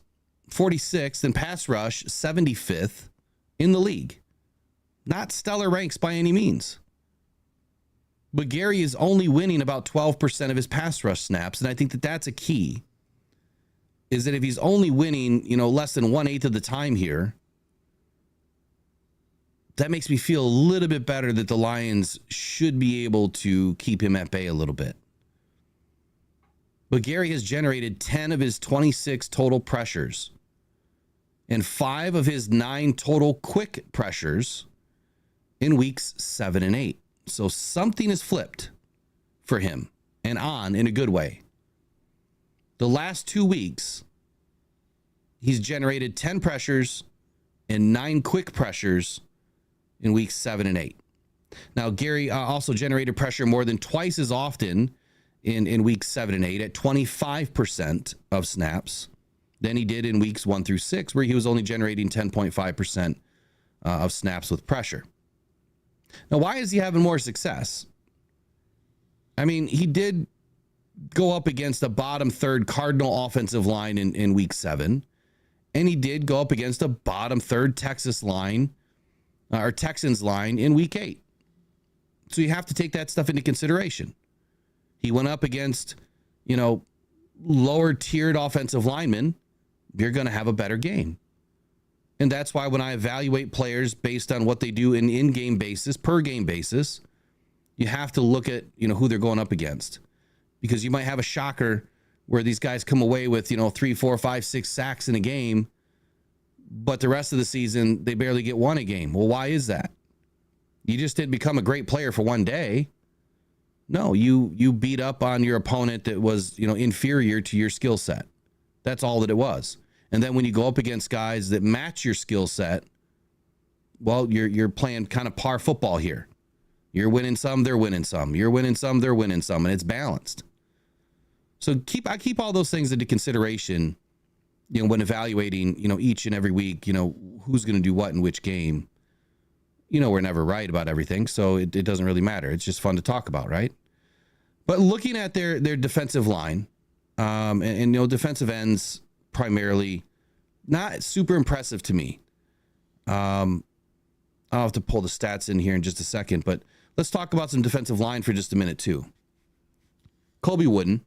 46th and pass rush 75th in the league. Not stellar ranks by any means. But Gary is only winning about 12% of his pass rush snaps, and I think that that's a key. Is that if he's only winning, less than 1/8 of the time here, that makes me feel a little bit better that the Lions should be able to keep him at bay a little bit. But Gary has generated 10 of his 26 total pressures and 5 of his 9 total quick pressures in weeks 7 and 8. So something is flipped for him and on in a good way. The last 2 weeks, he's generated 10 pressures and 9 quick pressures in weeks 7 and 8. Now, Gary also generated pressure more than twice as often in weeks 7 and 8 at 25% of snaps than he did in weeks 1 through 6, where he was only generating 10.5% of snaps with pressure. Now, why is he having more success? I mean, he did go up against a bottom third Cardinal offensive line in week 7, and he did go up against a bottom third Texans line in week 8. So you have to take that stuff into consideration. He went up against, lower tiered offensive linemen. You're going to have a better game. And that's why when I evaluate players based on what they do in-game basis, per game basis, you have to look at, who they're going up against. Because you might have a shocker where these guys come away with, 3, 4, 5, 6 sacks in a game, but the rest of the season, they barely get 1 a game. Well, why is that? You just didn't become a great player for one day. No, you beat up on your opponent that was, inferior to your skill set. That's all that it was. And then when you go up against guys that match your skill set, well, you're playing kind of par football here. You're winning some, they're winning some. You're winning some, they're winning some, and it's balanced. So I keep all those things into consideration, when evaluating, each and every week, who's going to do what in which game. We're never right about everything, so it doesn't really matter. It's just fun to talk about, right? But looking at their defensive line, and defensive ends primarily, not super impressive to me. I'll have to pull the stats in here in just a second, but let's talk about some defensive line for just a minute too. Colby Wooden,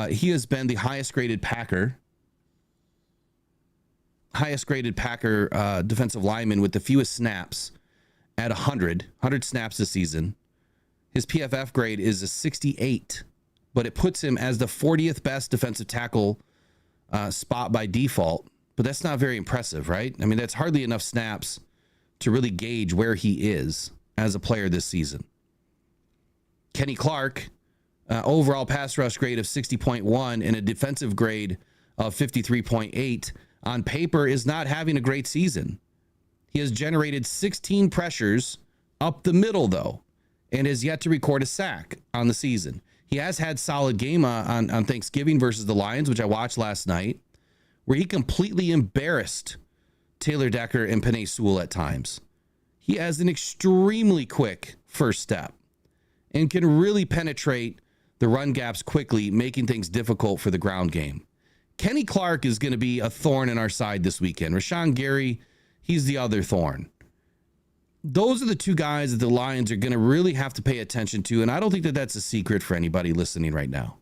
he has been the highest graded Packer defensive lineman with the fewest snaps at 100 snaps this season. His PFF grade is a 68, but it puts him as the 40th best defensive tackle spot by default. But that's not very impressive, right? I mean, that's hardly enough snaps to really gauge where he is as a player this season. Kenny Clark, overall pass rush grade of 60.1 and a defensive grade of 53.8, on paper is not having a great season. He has generated 16 pressures up the middle, though, and has yet to record a sack on the season. He has had solid game on Thanksgiving versus the Lions, which I watched last night, where he completely embarrassed Taylor Decker and Penei Sewell at times. He has an extremely quick first step and can really penetrate the run gaps quickly, making things difficult for the ground game. Kenny Clark is going to be a thorn in our side this weekend. Rashawn Gary, he's the other thorn. Those are the two guys that the Lions are going to really have to pay attention to, and I don't think that that's a secret for anybody listening right now.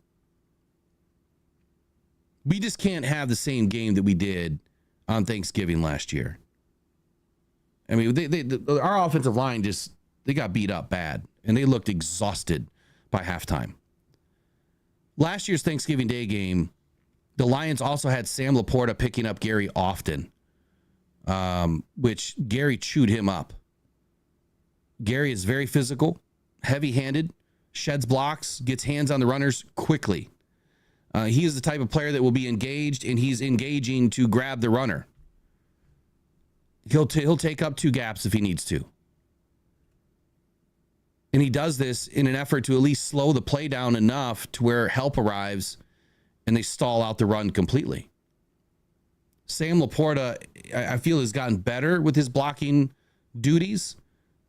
We just can't have the same game that we did on Thanksgiving last year. I mean, our offensive line they got beat up bad, and they looked exhausted by halftime. Last year's Thanksgiving Day game, the Lions also had Sam Laporta picking up Gary often, which Gary chewed him up. Gary is very physical, heavy-handed, sheds blocks, gets hands on the runners quickly. He is the type of player that will be engaged, and he's engaging to grab the runner. He'll take up two gaps if he needs to. And he does this in an effort to at least slow the play down enough to where help arrives and they stall out the run completely. Sam Laporta, I feel, has gotten better with his blocking duties.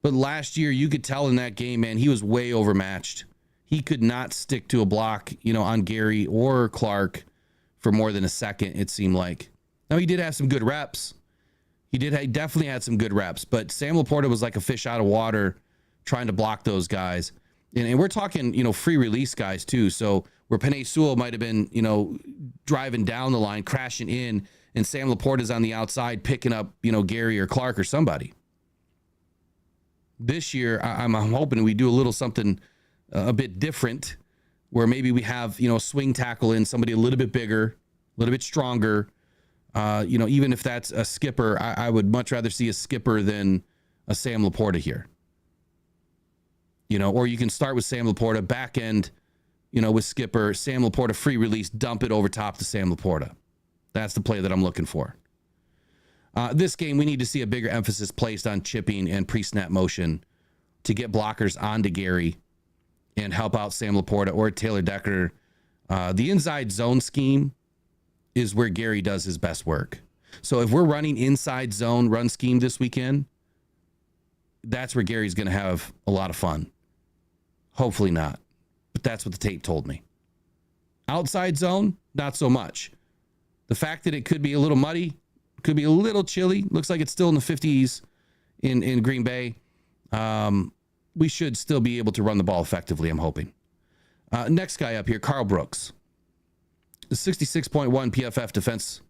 But last year, you could tell in that game, man, he was way overmatched. He could not stick to a block, on Gary or Clark for more than a second, it seemed like. Now, he did have some good reps. He definitely had some good reps. But Sam Laporta was like a fish out of water trying to block those guys. And we're talking, free release guys, too. So where Penei Sewell might have been, driving down the line, crashing in, and Sam Laporta's on the outside picking up, Gary or Clark or somebody. This year, I'm hoping we do a little something a bit different, where maybe we have, a swing tackle in, somebody a little bit bigger, a little bit stronger. Even if that's a skipper, I would much rather see a skipper than a Sam Laporta here. Or you can start with Sam Laporta, back end, with skipper, Sam Laporta free release, dump it over top to Sam Laporta. That's the play that I'm looking for. This game, we need to see a bigger emphasis placed on chipping and pre-snap motion to get blockers onto Gary and help out Sam Laporta or Taylor Decker. The inside zone scheme is where Gary does his best work. So if we're running inside zone run scheme this weekend, that's where Gary's going to have a lot of fun. Hopefully not, but that's what the tape told me. Outside zone, not so much. The fact that it could be a little muddy, could be a little chilly. Looks like it's still in the 50s in Green Bay. We should still be able to run the ball effectively, I'm hoping. Next guy up here, Carl Brooks. The 66.1 PFF defense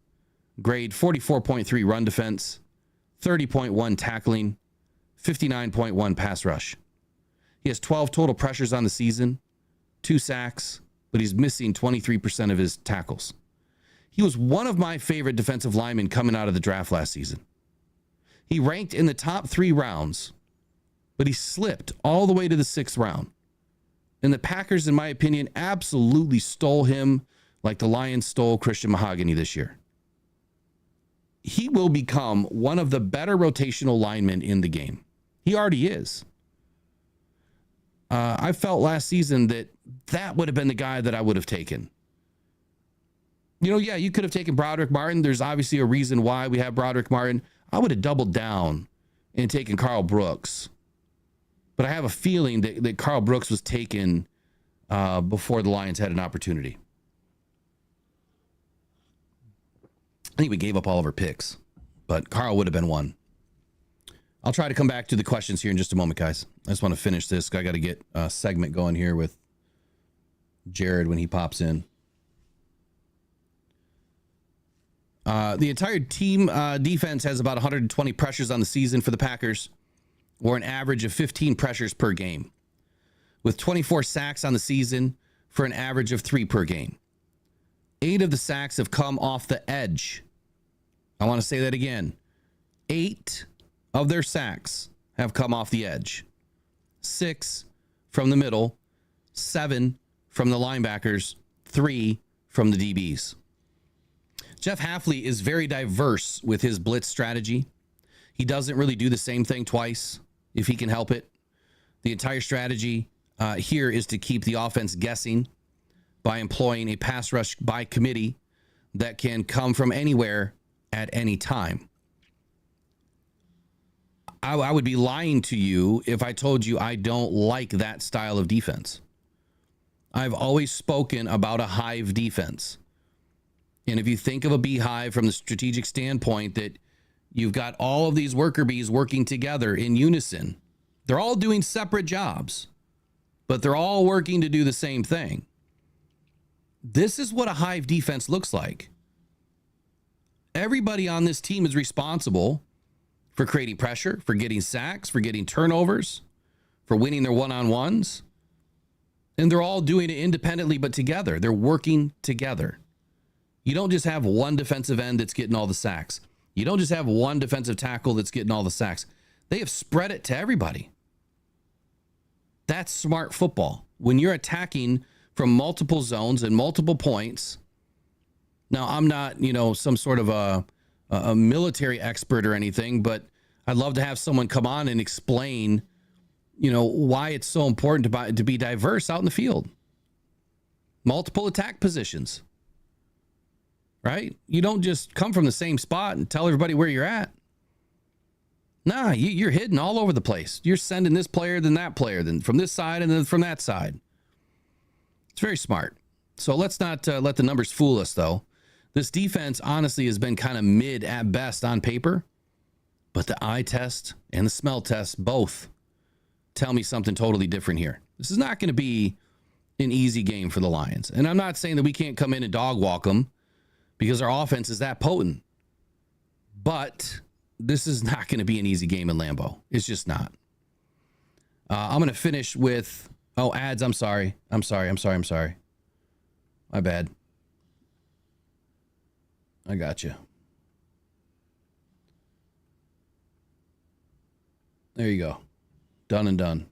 grade, 44.3 run defense, 30.1 tackling, 59.1 pass rush. He has 12 total pressures on the season, 2 sacks, but he's missing 23% of his tackles. He was one of my favorite defensive linemen coming out of the draft last season. He ranked in the top 3 rounds, but he slipped all the way to the 6th round. And the Packers, in my opinion, absolutely stole him like the Lions stole Christian Mahogany this year. He will become one of the better rotational linemen in the game. He already is. I felt last season that would have been the guy that I would have taken. You could have taken Broderick Martin. There's obviously a reason why we have Broderick Martin. I would have doubled down and taken Carl Brooks. But I have a feeling that Carl Brooks was taken before the Lions had an opportunity. I think we gave up all of our picks, but Carl would have been one. I'll try to come back to the questions here in just a moment, guys. I just want to finish this. I got to get a segment going here with Jared when he pops in. The entire team defense has about 120 pressures on the season for the Packers, or an average of 15 pressures per game, with 24 sacks on the season for an average of 3 per game. 8 of the sacks have come off the edge. I want to say that again. 8 of their sacks have come off the edge. 6 from the middle, 7 from the linebackers, 3 from the DBs. Jeff Hafley is very diverse with his blitz strategy. He doesn't really do the same thing twice if he can help it. The entire strategy here is to keep the offense guessing by employing a pass rush by committee that can come from anywhere at any time. I would be lying to you if I told you I don't like that style of defense. I've always spoken about a hive defense. And if you think of a beehive from the strategic standpoint that you've got all of these worker bees working together in unison, they're all doing separate jobs, but they're all working to do the same thing. This is what a hive defense looks like. Everybody on this team is responsible for creating pressure, for getting sacks, for getting turnovers, for winning their one-on-ones. And they're all doing it independently, but together. They're working together. You don't just have one defensive end that's getting all the sacks. You don't just have one defensive tackle that's getting all the sacks. They have spread it to everybody. That's smart football. When you're attacking from multiple zones and multiple points. Now, I'm not, some sort of a military expert or anything, but I'd love to have someone come on and explain, why it's so important to be diverse out in the field. Multiple attack positions, right? You don't just come from the same spot and tell everybody where you're at. Nah, you're hidden all over the place. You're sending this player, then that player, then from this side and then from that side. It's very smart. So let's not let the numbers fool us, though. This defense, honestly, has been kind of mid at best on paper, but the eye test and the smell test both tell me something totally different here. This is not going to be an easy game for the Lions. And I'm not saying that we can't come in and dog walk them because our offense is that potent. But this is not going to be an easy game in Lambeau. It's just not. I'm going to finish with... Oh, ads. I'm sorry. My bad. I got you. There you go. Done and done.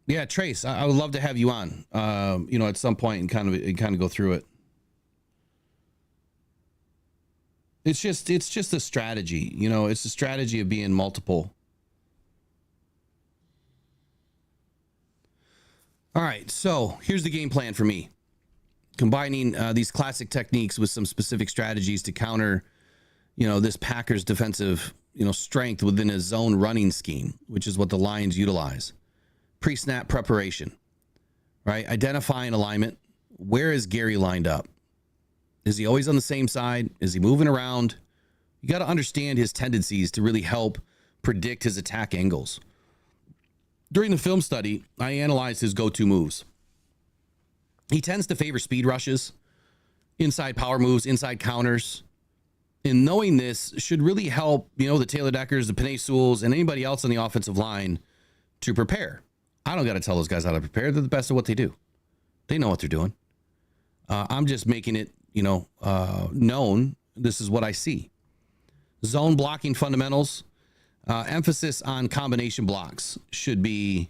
Yeah, Trace, I would love to have you on, at some point and kind of go through it. It's just a strategy, it's a strategy of being multiple. All right, so here's the game plan for me. Combining these classic techniques with some specific strategies to counter, this Packers defensive, strength within a zone running scheme, which is what the Lions utilize. Pre-snap preparation, right? Identifying alignment. Where is Gary lined up? Is he always on the same side? Is he moving around? You got to understand his tendencies to really help predict his attack angles. During the film study, I analyzed his go-to moves. He tends to favor speed rushes, inside power moves, inside counters. And knowing this should really help, the Taylor Deckers, the Penei Sewells, and anybody else on the offensive line to prepare. I don't got to tell those guys how to prepare. They're the best at what they do. They know what they're doing. I'm just making it, known. This is what I see. Zone blocking fundamentals. Emphasis on combination blocks should be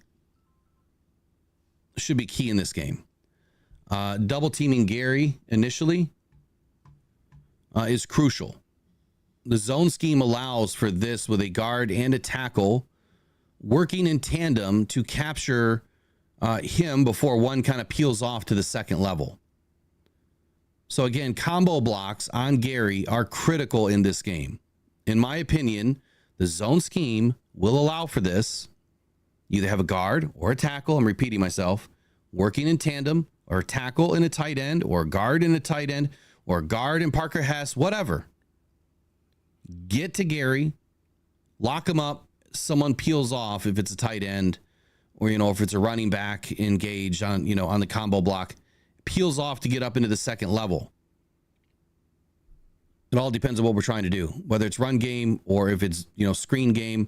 key in this game. Double teaming Gary initially is crucial. The zone scheme allows for this with a guard and a tackle working in tandem to capture him before one kind of peels off to the second level. So again, combo blocks on Gary are critical in this game. In my opinion, the zone scheme will allow for this. You either have a guard or a tackle, I'm repeating myself, working in tandem, or a tackle and a tight end, or a guard and a tight end, or a guard and Parker Hess, whatever. Get to Gary, lock him up, someone peels off if it's a tight end, or, if it's a running back engaged on, on the combo block, peels off to get up into the second level. It all depends on what we're trying to do, whether it's run game or if it's, screen game.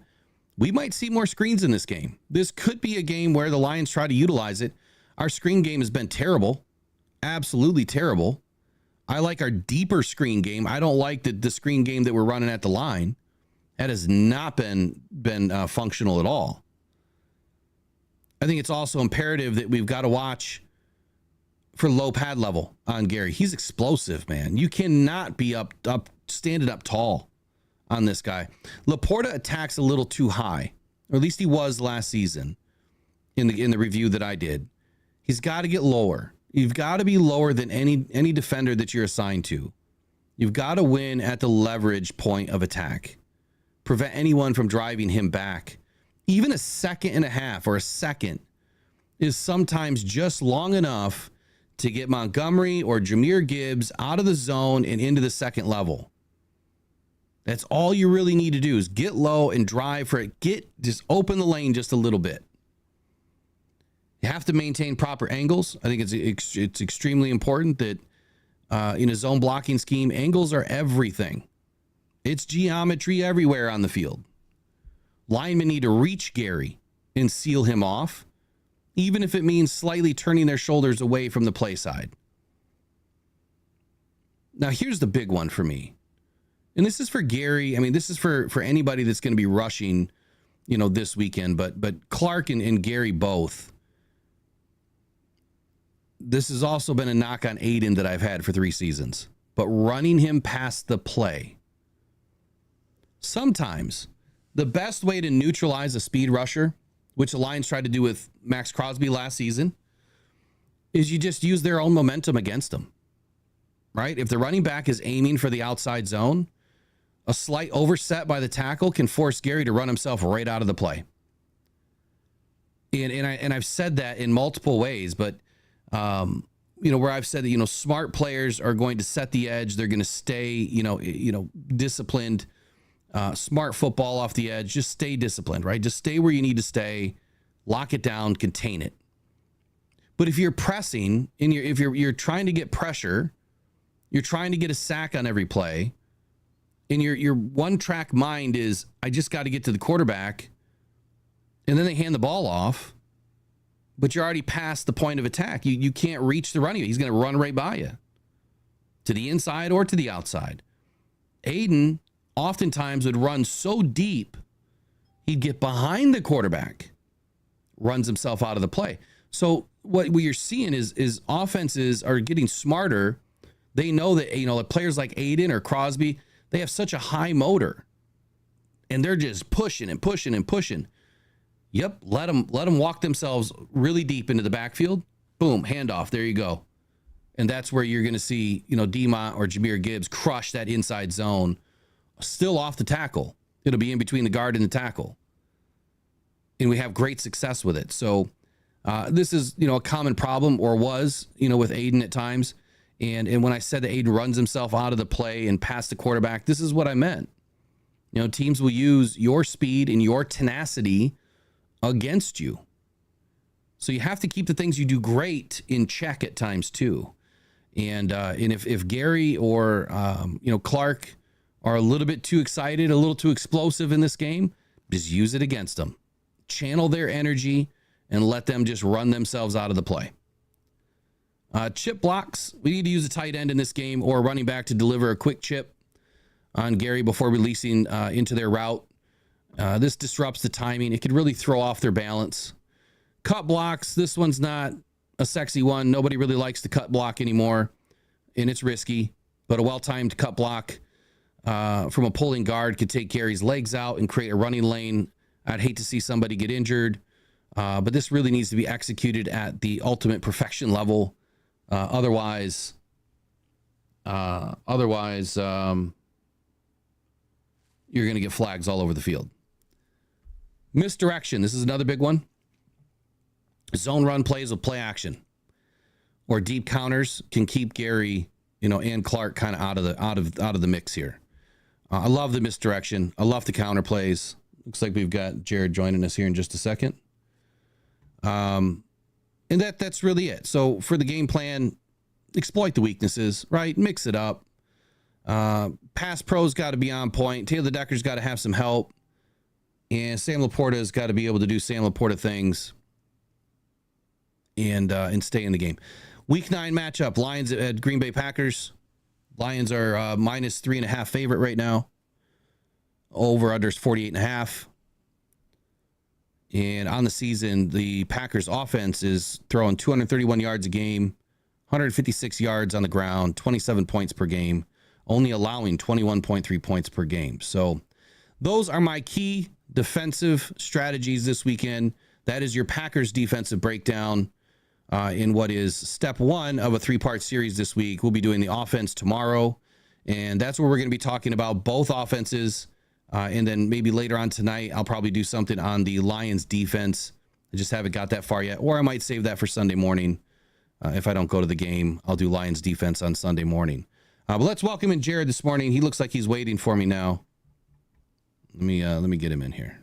We might see more screens in this game. This could be a game where the Lions try to utilize it. Our screen game has been terrible, absolutely terrible. I like our deeper screen game. I don't like the screen game that we're running at the line. That has not been functional at all. I think it's also imperative that we've got to watch for low pad level on Gary. He's explosive, man. You cannot be up standing up tall on this guy. Laporta attacks a little too high, or at least he was last season in the review that I did. He's got to get lower. You've got to be lower than any defender that you're assigned to. You've got to win at the leverage point of attack. Prevent anyone from driving him back. Even a second and a half or a second is sometimes just long enough to get Montgomery or Jahmyr Gibbs out of the zone and into the second level. That's all you really need to do is get low and drive for it. Just open the lane just a little bit. You have to maintain proper angles. I think it's extremely important that in a zone blocking scheme, angles are everything. It's geometry everywhere on the field. Linemen need to reach Gary and seal him off, even if it means slightly turning their shoulders away from the play side. Now, here's the big one for me. And this is for Gary. I mean, this is for anybody that's going to be rushing, this weekend. But Clark and Gary both. This has also been a knock on Aiden that I've had for 3 seasons. But running him past the play. Sometimes the best way to neutralize a speed rusher, which the Lions tried to do with Max Crosby last season, is you just use their own momentum against them, right? If the running back is aiming for the outside zone, a slight overset by the tackle can force Gary to run himself right out of the play. And I've said that in multiple ways, but where I've said that, smart players are going to set the edge. They're going to stay, disciplined. Smart football off the edge. Just stay disciplined, right? Just stay where you need to stay. Lock it down. Contain it. But if you're pressing and if you're trying to get pressure, you're trying to get a sack on every play, and your one track mind is, I just got to get to the quarterback, and then they hand the ball off, but you're already past the point of attack. You can't reach the running. He's going to run right by you to the inside or to the outside. Aiden oftentimes would run so deep, he'd get behind the quarterback, runs himself out of the play. So what you're seeing is offenses are getting smarter. They know that, players like Aiden or Crosby, they have such a high motor, and they're just pushing and pushing and pushing. Yep, let them walk themselves really deep into the backfield. Boom, handoff. There you go. And that's where you're going to see, Demont or Jahmyr Gibbs crush that inside zone. Still off the tackle. It'll be in between the guard and the tackle. And we have great success with it. So this is, a common problem, or was, with Aiden at times. And when I said that Aiden runs himself out of the play and past the quarterback, this is what I meant. Teams will use your speed and your tenacity against you. So you have to keep the things you do great in check at times too. And if Gary or, Clark are a little bit too excited, a little too explosive in this game, just use it against them. Channel their energy and let them just run themselves out of the play. Chip blocks. We need to use a tight end in this game or a running back to deliver a quick chip on Gary before releasing into their route. This disrupts the timing. It could really throw off their balance. Cut blocks. This one's not a sexy one. Nobody really likes the cut block anymore, and it's risky. But a well-timed cut block from a pulling guard could take Gary's legs out and create a running lane. I'd hate to see somebody get injured, but this really needs to be executed at the ultimate perfection level. Otherwise, you're going to get flags all over the field. Misdirection. This is another big one. Zone run plays with play action or deep counters can keep Gary, and Clark kind of out of the mix here. I love the misdirection. I love the counter plays. Looks like we've got Jared joining us here in just a second. And that's really it. So for the game plan, exploit the weaknesses, right? Mix it up. Pass pro's got to be on point. Taylor Decker's got to have some help. And Sam Laporta's got to be able to do Sam Laporta things and stay in the game. Week 9 matchup, Lions at Green Bay Packers. Lions are minus 3.5 favorite right now. Over under is 48.5. And on the season, the Packers offense is throwing 231 yards a game, 156 yards on the ground, 27 points per game, only allowing 21.3 points per game. So those are my key defensive strategies this weekend. That is your Packers defensive breakdown in what is step one of a 3-part series this week. We'll be doing the offense tomorrow, and that's where we're going to be talking about both offenses. And then maybe later on tonight, I'll probably do something on the Lions defense. I just haven't got that far yet, or I might save that for Sunday morning. If I don't go to the game, I'll do Lions defense on Sunday morning. But let's welcome in Jared this morning. He looks like he's waiting for me now. Let me get him in here.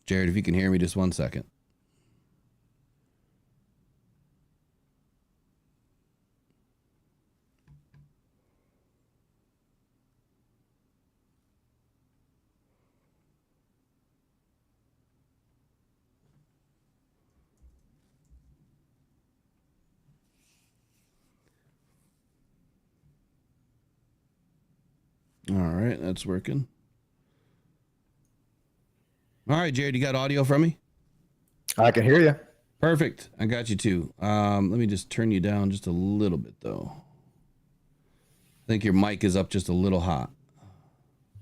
Jared, if you can hear me, just 1 second. All right, that's working. All right, Jared, you got audio from me? I can hear you. Perfect. I got you too. Let me just turn you down just a little bit, though. I think your mic is up just a little hot.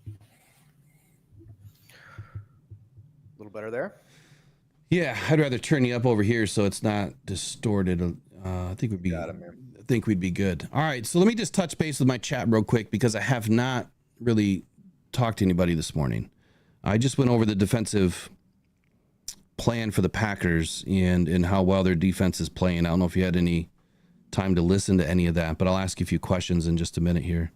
A little better there? Yeah, I'd rather turn you up over here so it's not distorted. I think we'd be good. All right, so let me just touch base with my chat real quick because I have not really talked to anybody this morning. I just went over the defensive plan for the Packers and how well their defense is playing. I don't know if you had any time to listen to any of that, but I'll ask you a few questions in just a minute here.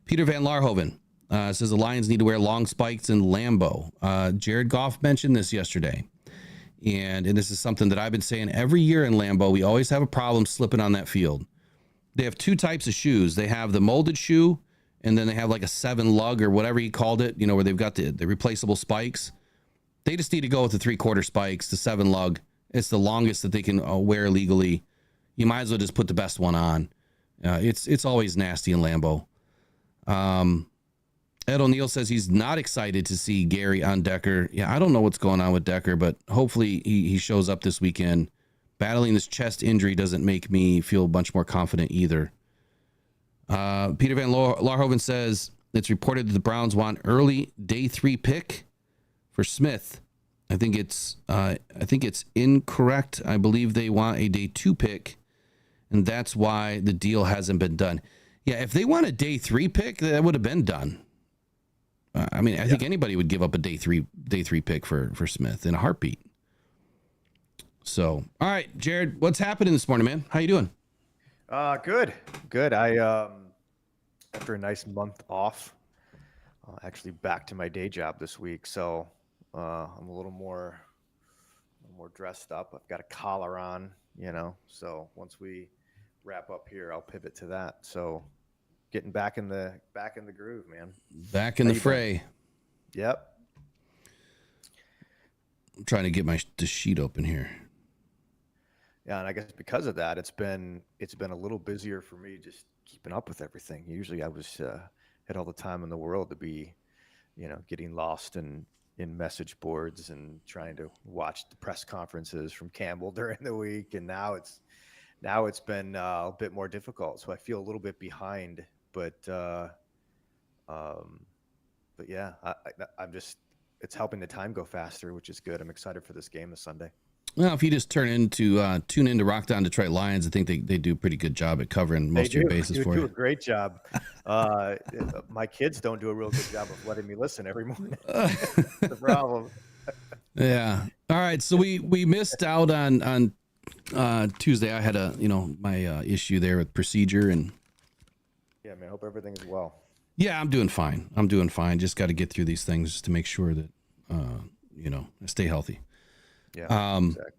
Peter Van Larhoven says the Lions need to wear long spikes in Lambeau. Jared Goff mentioned this yesterday. And this is something that I've been saying every year in Lambeau. We always have a problem slipping on that field. They have 2 types of shoes. They have the molded shoe, and then they have like a 7 lug or whatever he called it, where they've got the replaceable spikes. They just need to go with the 3/4 spikes, the 7 lug. It's the longest that they can wear legally. You might as well just put the best one on. It's always nasty in Lambeau. Ed O'Neill says he's not excited to see Gary on Decker. Yeah, I don't know what's going on with Decker, but hopefully he shows up this weekend. Battling this chest injury doesn't make me feel much more confident either. Peter Van Larhoven says it's reported that the Browns want early day 3 pick for Smith. I think it's incorrect. I believe they want a day 2 pick, and that's why the deal hasn't been done. Yeah, if they want a day 3 pick, that would have been done. I think anybody would give up a day three pick for Smith in a heartbeat. So, all right, Jared, what's happening this morning, man? How you doing? Good. I after a nice month off, actually back to my day job this week. So I'm a little more dressed up. I've got a collar on, So once we wrap up here, I'll pivot to that. So getting back in the groove, man. Back in the fray. Yep. I'm trying to get the sheet open here. Yeah, and I guess because of that, it's been a little busier for me just keeping up with everything. Usually I was had all the time in the world to be, getting lost in message boards and trying to watch the press conferences from Campbell during the week, and now it's been a bit more difficult. So I feel a little bit behind, but yeah, I'm just, it's helping the time go faster, which is good. I'm excited for this game this Sunday. Well, if you just tune into Rock Down Detroit Lions, I think they do a pretty good job at covering most of your bases for you. They do a great job. My kids don't do a real good job of letting me listen every morning. That's the problem. Yeah. All right. So we missed out on Tuesday. I had my issue there with procedure, and yeah, man, I hope everything is well. Yeah, I'm doing fine. Just got to get through these things just to make sure that I stay healthy. Yeah. Exactly.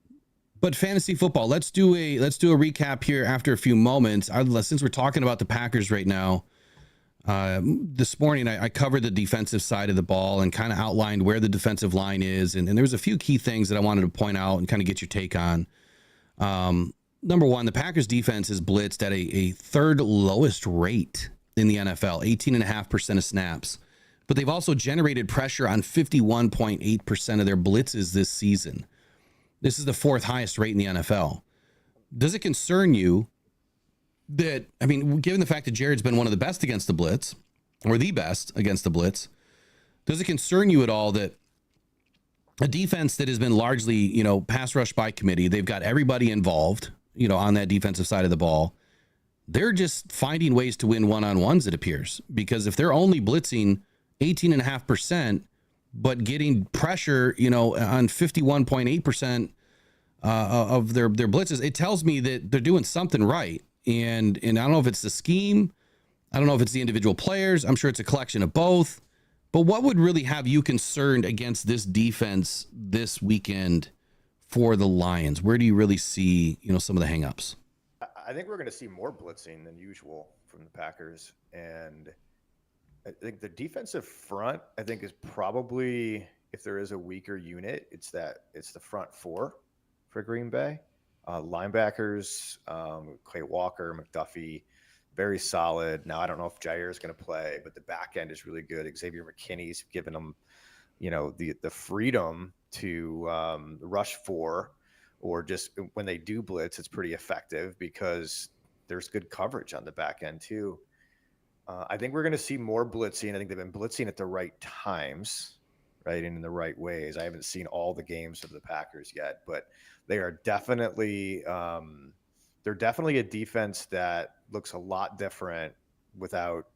But fantasy football, let's do a recap here after a few moments. Since we're talking about the Packers right now, this morning I covered the defensive side of the ball and kind of outlined where the defensive line is, and there was a few key things that I wanted to point out and kind of get your take on. number one, the Packers defense is blitzed at a third lowest rate in the NFL, 18.5% of snaps. But they've also generated pressure on 51.8% of their blitzes this season. This is the fourth highest rate in the NFL. Does it concern you that, I mean, given the fact that Jared's been one of the best against the blitz, or the best against the blitz, does it concern you at all that a defense that has been largely, you know, pass rush by committee, they've got everybody involved, you know, on that defensive side of the ball, they're just finding ways to win one-on-ones, it appears, because if they're only blitzing 18.5%, but getting pressure, you know, on 51.8% of their blitzes, it tells me that they're doing something right. And I don't know if it's the scheme. I don't know if it's the individual players. I'm sure it's a collection of both. But what would really have you concerned against this defense this weekend for the Lions? Where do you really see, you know, some of the hangups? I think we're going to see more blitzing than usual from the Packers. And I think the defensive front, I think, is probably, if there is a weaker unit, it's the front four for Green Bay. Linebackers, Clay Walker, McDuffie, very solid. Now, I don't know if Jair is going to play, but the back end is really good. Xavier McKinney's given them, you know, the freedom to rush four, or just when they do blitz, it's pretty effective because there's good coverage on the back end too. I think we're going to see more blitzing. I think they've been blitzing at the right times, right, and in the right ways. I haven't seen all the games of the Packers yet, but they are definitely they're definitely a defense that looks a lot different without,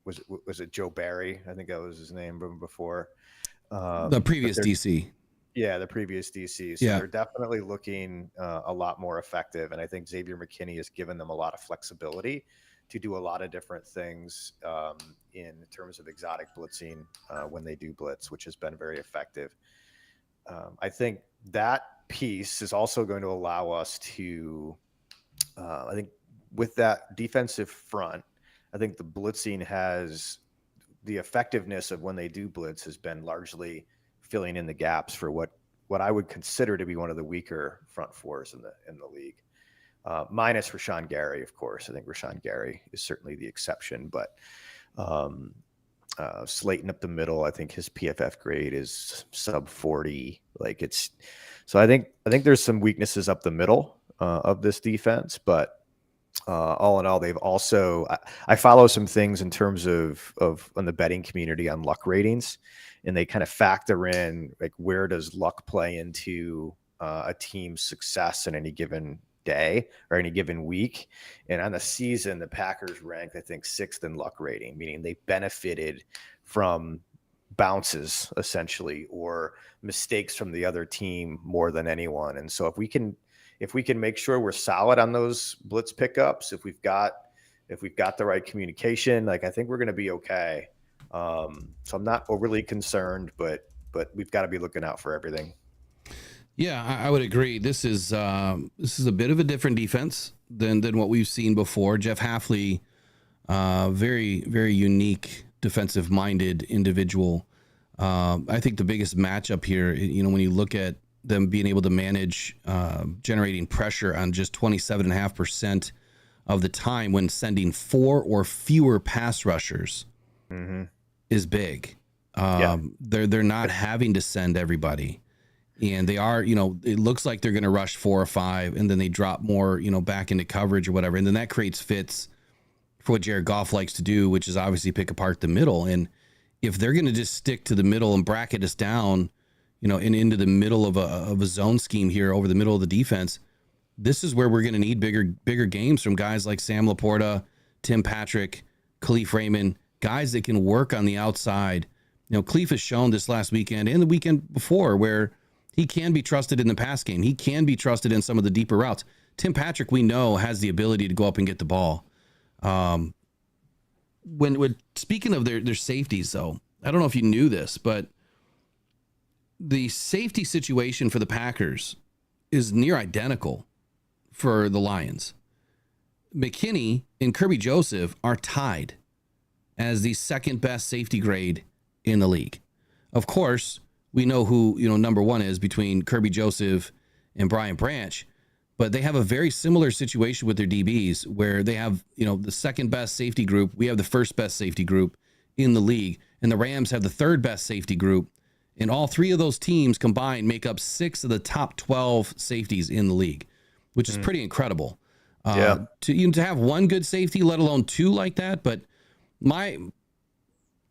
was it Joe Barry? I think that was his name before. The previous DC. Yeah, the previous DC. So they're definitely looking a lot more effective. And I think Xavier McKinney has given them a lot of flexibility to do a lot of different things in terms of exotic blitzing when they do blitz, which has been very effective. I think that piece is also going to allow us to, I think with that defensive front, I think the blitzing has, the effectiveness of when they do blitz has been largely filling in the gaps for what I would consider to be one of the weaker front fours in the league. Minus Rashawn Gary, of course. I think Rashawn Gary is certainly the exception, but Slayton up the middle, I think his PFF grade is sub 40. Like it's, so I think there's some weaknesses up the middle of this defense, but all in all, they've also, I follow some things in terms of on the betting community on luck ratings, and they kind of factor in like where does luck play into a team's success in any given day or any given week. And on the season, the Packers ranked, I think, 6th in luck rating, meaning they benefited from bounces essentially or mistakes from the other team more than anyone. And so if we can make sure we're solid on those blitz pickups, if we've got the right communication, like I think we're going to be okay. So I'm not overly concerned, but we've got to be looking out for everything. Yeah, I would agree. This is a bit of a different defense than what we've seen before. Jeff Hafley, very, very unique defensive-minded individual. I think the biggest matchup here, you know, when you look at them being able to manage generating pressure on just 27.5% of the time when sending 4 or fewer pass rushers is big. They're not having to send everybody. And they are, you know, it looks like they're going to rush 4 or 5, and then they drop more, you know, back into coverage or whatever. And then that creates fits for what Jared Goff likes to do, which is obviously pick apart the middle. And if they're going to just stick to the middle and bracket us down, you know, and into the middle of a zone scheme here over the middle of the defense, this is where we're going to need bigger games from guys like Sam Laporta, Tim Patrick, Khalif Raymond, guys that can work on the outside. You know, Khalif has shown this last weekend and the weekend before where he can be trusted in the pass game. He can be trusted in some of the deeper routes. Tim Patrick, we know, has the ability to go up and get the ball. When speaking of their safeties, though, I don't know if you knew this, but the safety situation for the Packers is near identical for the Lions. McKinney and Kirby Joseph are tied as the second best safety grade in the league. Of course, we know who, you know, number one is between Kirby Joseph and Brian Branch, but they have a very similar situation with their DBs where they have, the second best safety group. We have the first best safety group in the league, and the Rams have the third best safety group. And all three of those teams combined make up 6 of the top 12 safeties in the league, which is pretty incredible. To have one good safety, let alone 2 like that. But my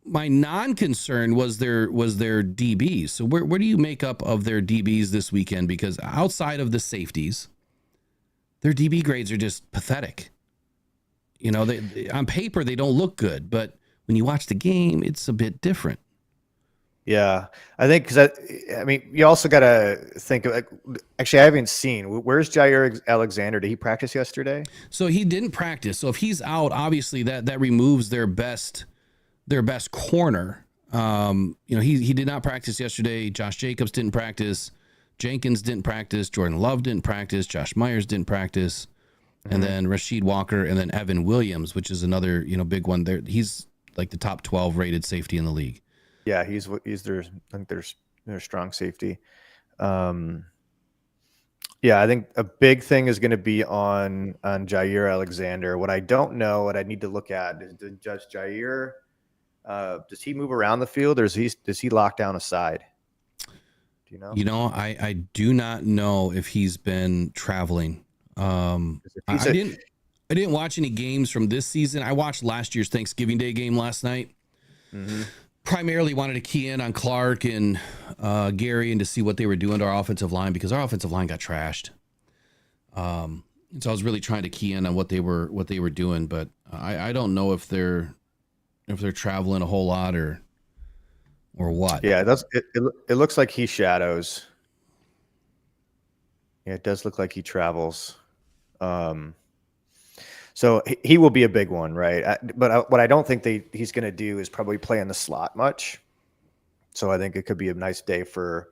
non-concern was their DBs. So where do you make up of their DBs this weekend? Because outside of the safeties, their DB grades are just pathetic. They on paper they don't look good, but when you watch the game, it's a bit different. Yeah, I think because I mean, you also got to think of actually, I haven't seen where's Jair Alexander. Did he practice yesterday? So he didn't practice. So if he's out, obviously that removes their best corner. He did not practice yesterday. Josh Jacobs didn't practice. Jenkins didn't practice. Jordan Love didn't practice. Josh Myers didn't practice. And then Rasheed Walker and then Evan Williams, which is another, big one there. He's like the top 12 rated safety in the league. Yeah, he's their, I think their strong safety. Yeah, I think a big thing is going to be on Jair Alexander. What I don't know, what I need to look at is does Jair, does he move around the field or does he lock down a side? Do you know? I do not know if he's been traveling. I didn't watch any games from this season. I watched last year's Thanksgiving Day game last night. Primarily wanted to key in on Clark and Gary and to see what they were doing to our offensive line because our offensive line got trashed. And so I was really trying to key in on what they were doing, but I don't know if they're traveling a whole lot or what. Yeah, it looks like he shadows. Yeah, it does look like he travels. So he will be a big one, right? But what I don't think he's going to do is probably play in the slot much. So I think it could be a nice day for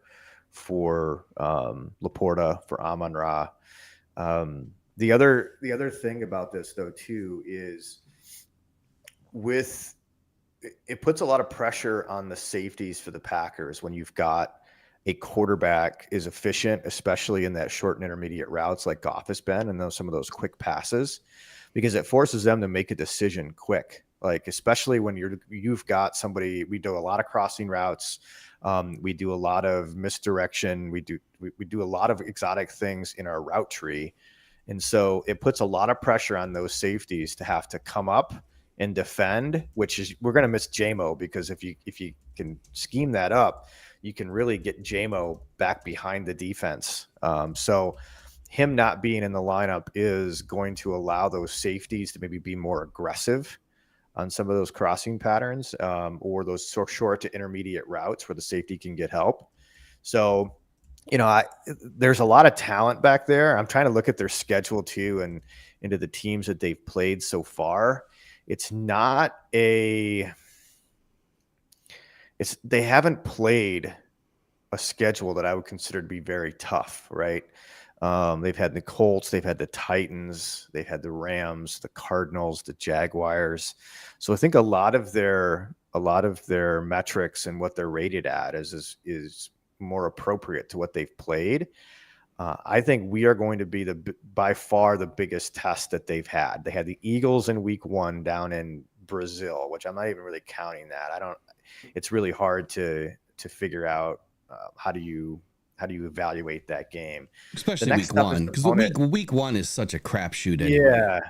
Laporta, for Amon-Ra. The other thing about this though too is it puts a lot of pressure on the safeties for the Packers when you've got a quarterback is efficient, especially in that short and intermediate routes like Goff has been, and some of those quick passes, because it forces them to make a decision quick. Like, especially when you've got somebody, we do a lot of crossing routes. We do a lot of misdirection. We do a lot of exotic things in our route tree. And so it puts a lot of pressure on those safeties to have to come up and defend, which is, we're going to miss JMO, because if you can scheme that up, you can really get JMO back behind the defense. So him not being in the lineup is going to allow those safeties to maybe be more aggressive on some of those crossing patterns, or those short to intermediate routes where the safety can get help. So, there's a lot of talent back there. I'm trying to look at their schedule too, and into the teams that they've played so far. They haven't played a schedule that I would consider to be very tough, right? They've had the Colts, they've had the Titans, they've had the Rams, the Cardinals, the Jaguars. So I think a lot of their metrics and what they're rated at is more appropriate to what they've played. I think we are going to be by far the biggest test that they've had. They had the Eagles in week 1 down in Brazil, which I'm not even really counting that. It's really hard to figure out how do you evaluate that game, especially week 1, because week 1 is such a crapshoot anyway. Yeah,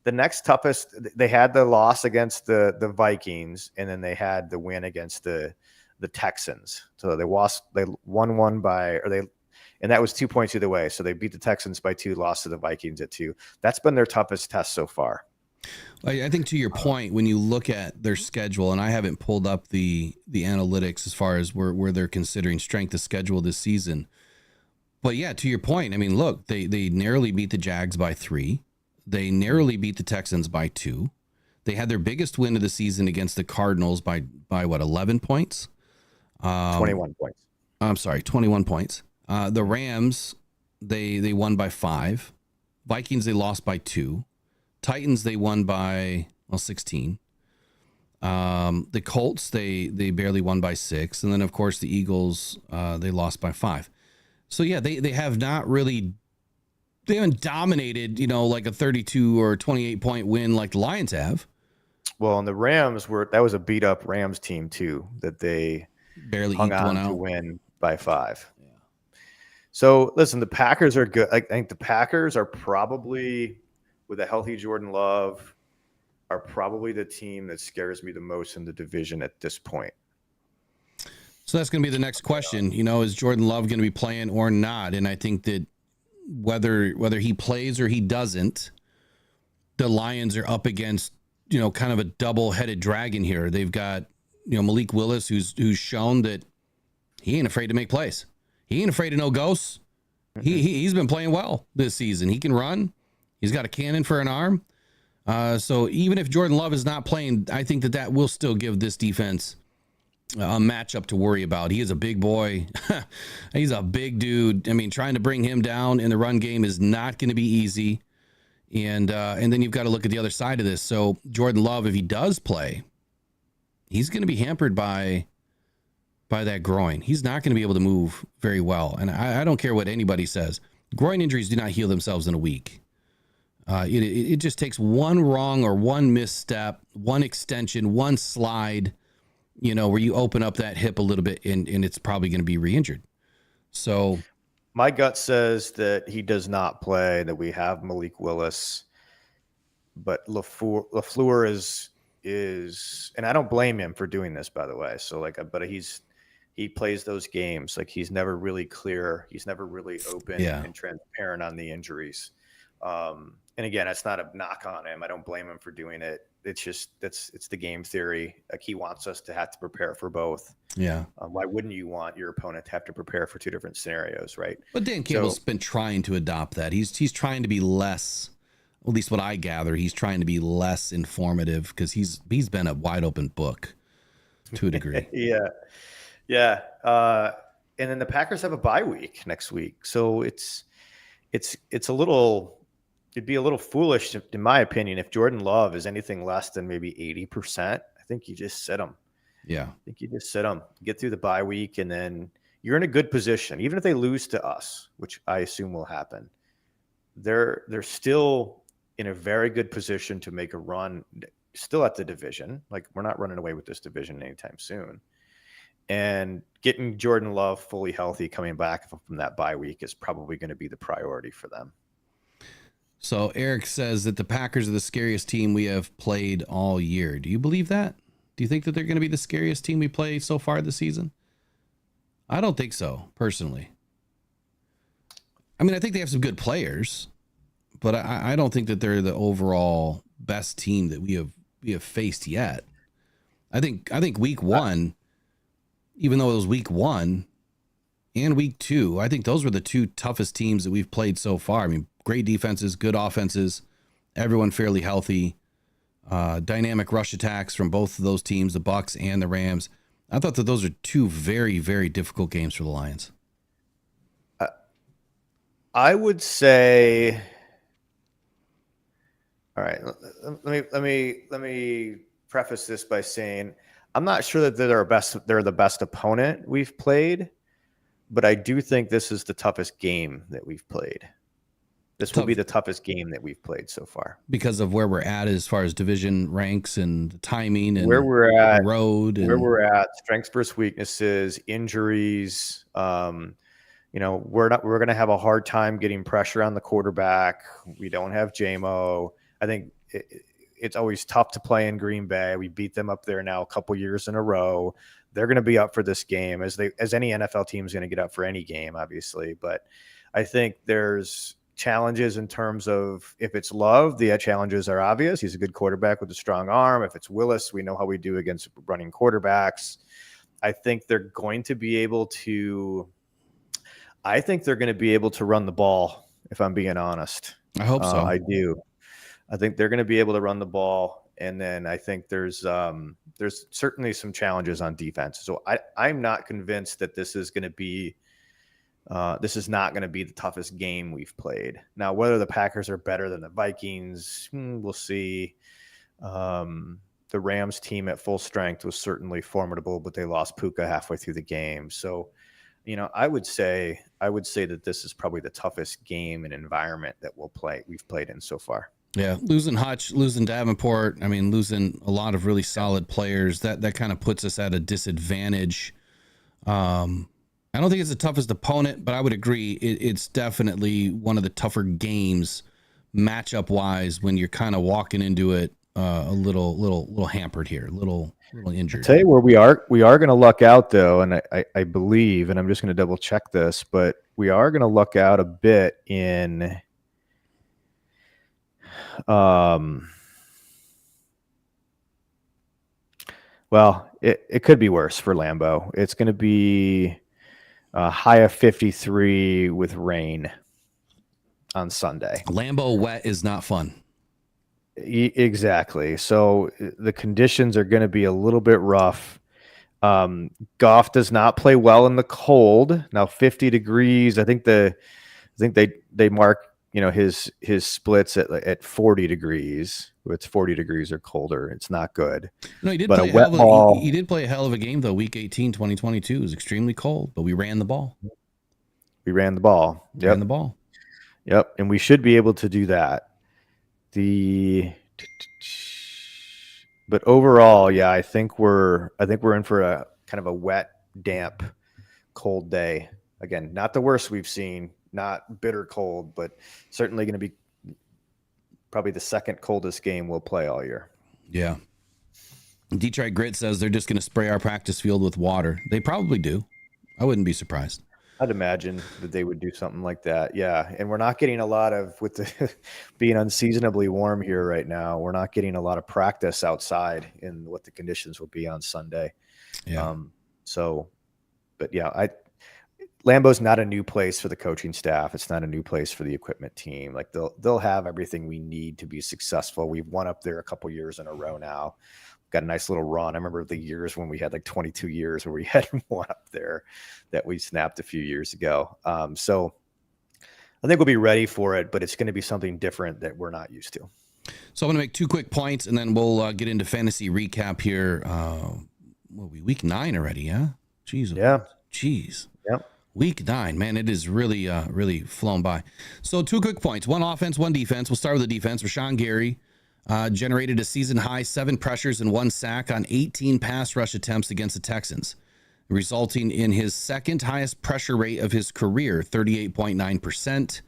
the next toughest, they had the loss against the Vikings, and then they had the win against the Texans. So they won one and that was 2 points either way. So they beat the Texans by 2, lost to the Vikings at 2. That's been their toughest test so far. I think to your point, when you look at their schedule, and I haven't pulled up the analytics as far as where they're considering strength of schedule this season. But yeah, to your point, I mean, look, they narrowly beat the Jags by 3. They narrowly beat the Texans by 2. They had their biggest win of the season against the Cardinals by what, 11 points? 21 points. I'm sorry, 21 points. The Rams, they won by 5. Vikings, they lost by 2. Titans, they won by 16. The Colts, they barely won by 6. And then, of course, the Eagles, they lost by 5. So, yeah, they have not really dominated, like a 32 or 28 point win like the Lions have. Well, and the Rams that was a beat up Rams team too, that they Barely hung eked one on to out. win by 5. Yeah. So listen, the Packers are good. I think the Packers are probably, with a healthy Jordan Love, are probably the team that scares me the most in the division at this point. So that's going to be the next question. Is Jordan Love going to be playing or not? And I think that whether he plays or he doesn't, the Lions are up against, kind of a double-headed dragon here. They've got, Malik Willis, who's shown that he ain't afraid to make plays. He ain't afraid of no ghosts. He's been playing well this season. He can run. He's got a cannon for an arm. So even if Jordan Love is not playing, I think that will still give this defense a matchup to worry about. He is a big boy. He's a big dude. I mean, trying to bring him down in the run game is not going to be easy. And then you've got to look at the other side of this. So Jordan Love, if he does play, he's going to be hampered by that groin. He's not going to be able to move very well. And I don't care what anybody says. Groin injuries do not heal themselves in a week. It just takes one wrong or one misstep, one extension, one slide, where you open up that hip a little bit and it's probably going to be re-injured. So my gut says that he does not play, that we have Malik Willis, but LaFleur is, and I don't blame him for doing this, by the way. So but he plays those games. Like, he's never really clear. He's never really open and transparent on the injuries. And again, it's not a knock on him. I don't blame him for doing it. It's just, it's the game theory. Like, he wants us to have to prepare for both. Yeah. Why wouldn't you want your opponent to have to prepare for 2 different scenarios, right? But Dan Campbell's been trying to adopt that. He's trying to be less, at least what I gather, he's trying to be less informative because he's been a wide open book to a degree. Yeah. And then the Packers have a bye week next week. So it's a little, it'd be a little foolish, in my opinion, if Jordan Love is anything less than maybe 80%. I think you just sit him. Yeah. I think you just sit him, get through the bye week, and then you're in a good position. Even if they lose to us, which I assume will happen, they're still in a very good position to make a run, still at the division. Like, we're not running away with this division anytime soon. And getting Jordan Love fully healthy coming back from that bye week is probably going to be the priority for them. So Eric says that the Packers are the scariest team we have played all year. Do you believe that? Do you think that they're going to be the scariest team we play so far this season? I don't think so, personally. I mean, I think they have some good players, but I don't think that they're the overall best team that we have faced yet. I think week 1, even though it was week 1 and week 2, I think those were the 2 toughest teams that we've played so far. I mean, great defenses, good offenses, everyone fairly healthy, dynamic rush attacks from both of those teams, the Bucs and the Rams. I thought that those are 2 very, very difficult games for the Lions. I would say, all right, let me preface this by saying I'm not sure that they're the best opponent we've played, but I do think this is the toughest game that we've played. This will be the toughest game that we've played so far because of where we're at as far as division ranks and the timing and where we're at, the road, and where we're at, strengths versus weaknesses, injuries. We're going to have a hard time getting pressure on the quarterback. We don't have JMO. I think it's always tough to play in Green Bay. We beat them up there now a couple years in a row. They're going to be up for this game as any NFL team is going to get up for any game, obviously. But I think there's challenges in terms of, if it's Love, the challenges are obvious. He's a good quarterback with a strong arm. If it's Willis, we know how we do against running quarterbacks. I think they're going to be able to run the ball, if I'm being honest. I hope so. I do. I think they're going to be able to run the ball. And then I think there's certainly some challenges on defense. So I'm not convinced that this is going to be this is not going to be the toughest game we've played. Now, whether the Packers are better than the Vikings, we'll see. The Rams team at full strength was certainly formidable, but they lost Puka halfway through the game. So I would say that this is probably the toughest game and environment that we've played in so far. Yeah, losing Hutch, losing Davenport, I mean, losing a lot of really solid players, that kind of puts us at a disadvantage. I don't think it's the toughest opponent, but I would agree it's definitely one of the tougher games matchup wise when you're kind of walking into it a little hampered here, a little injured. I'll tell you where we are going to luck out though, and I believe, and I'm just going to double check this, but we are going to luck out a bit in well, it could be worse for Lambeau. It's going to be a high of 53 with rain on Sunday. Lambeau wet is not fun. Exactly. So the conditions are going to be a little bit rough. Goff does not play well in the cold. Now 50 degrees. I think they mark his splits at 40 degrees. It's 40 degrees or colder. It's not good. No, he did but play a wet ball. He did play a hell of a game though. Week 18, 2022 it was extremely cold, but we ran the ball. Yep. Ran the ball. Yep. And we should be able to do that. But overall, yeah, I think we're in for a kind of a wet, damp, cold day. Again, not the worst we've seen, not bitter cold, but certainly going to be probably the second coldest game we'll play all year. Yeah. Detroit Grit says they're just going to spray our practice field with water. They probably do. I wouldn't be surprised. I'd imagine that they would do something like that. Yeah. And we're not getting a lot of, with the being unseasonably warm here right now, we're not getting a lot of practice outside in what the conditions will be on Sunday. Yeah. But yeah, Lambeau's not a new place for the coaching staff. It's not a new place for the equipment team. Like they'll have everything we need to be successful. We've won up there a couple years in a row now. Got a nice little run. I remember the years when we had like 22 years where we had one up there that we snapped a few years ago. So I think we'll be ready for it, but it's going to be something different that we're not used to. So I'm going to make 2 quick points and then we'll get into fantasy recap here. Week 9 already, yeah? Jeez. Yeah. Jeez. Yep. Week 9, man, it is really flown by. So 2 quick points, 1 offense, 1 defense. We'll start with the defense. Rashawn Gary generated a season high 7 pressures and 1 sack on 18 pass rush attempts against the Texans, resulting in his second highest pressure rate of his career, 38.9%,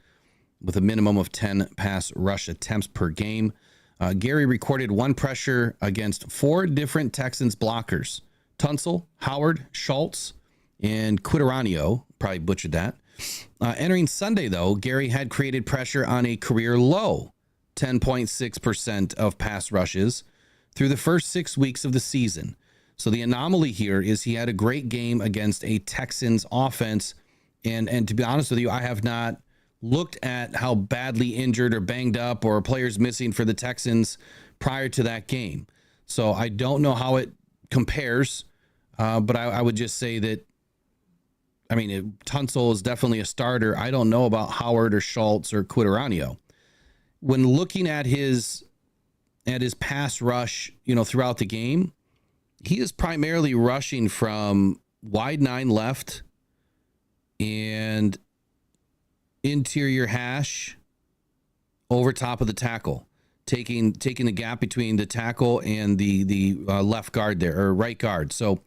with a minimum of 10 pass rush attempts per game. Gary recorded 1 pressure against 4 different Texans blockers: Tunsil, Howard, Schultz, and Quiteranio. Probably butchered that. Entering Sunday, though, Gary had created pressure on a career low 10.6% of pass rushes through the first 6 weeks of the season. So the anomaly here is he had a great game against a Texans offense. And to be honest with you, I have not looked at how badly injured or banged up or players missing for the Texans prior to that game. So I don't know how it compares, but I would just say that, I mean, Tunsil is definitely a starter. I don't know about Howard or Schultz or Quiteranio. When looking at his pass rush, throughout the game, he is primarily rushing from wide 9 left and interior hash over top of the tackle, taking the gap between the tackle and the left guard there, or right guard. So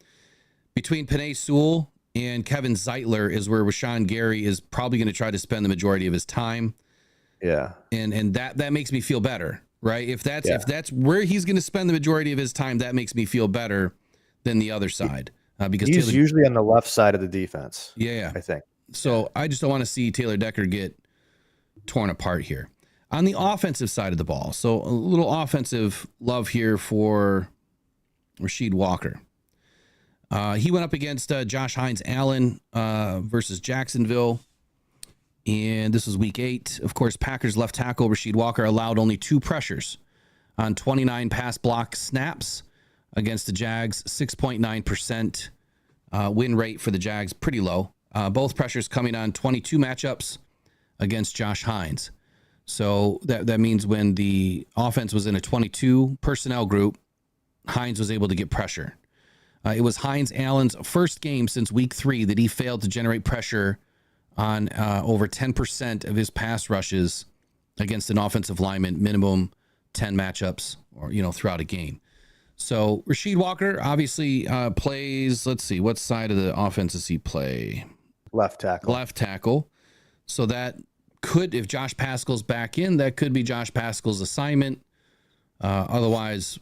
between Penei Sewell and Kevin Zeitler is where Rashawn Gary is probably going to try to spend the majority of his time. Yeah. And that makes me feel better, right? If that's where he's going to spend the majority of his time, that makes me feel better than the other side. Because he's usually on the left side of the defense. Yeah. I think. So I just don't want to see Taylor Decker get torn apart here. On the offensive side of the ball, so a little offensive love here for Rasheed Walker. He went up against Josh Hines-Allen versus Jacksonville. And this was week 8. Of course, Packers left tackle Rasheed Walker allowed only 2 pressures on 29 pass block snaps against the Jags. 6.9% win rate for the Jags, pretty low. Both pressures coming on 22 matchups against Josh Hines. So that means when the offense was in a 22 personnel group, Hines was able to get pressure. It was Hines Allen's first game since week 3 that he failed to generate pressure on over 10% of his pass rushes against an offensive lineman, minimum 10 matchups or, throughout a game. So Rasheed Walker obviously plays, let's see, what side of the offense does he play? Left tackle. Left tackle. So that could, if Josh Pascal's back in, that could be Josh Pascal's assignment. Otherwise,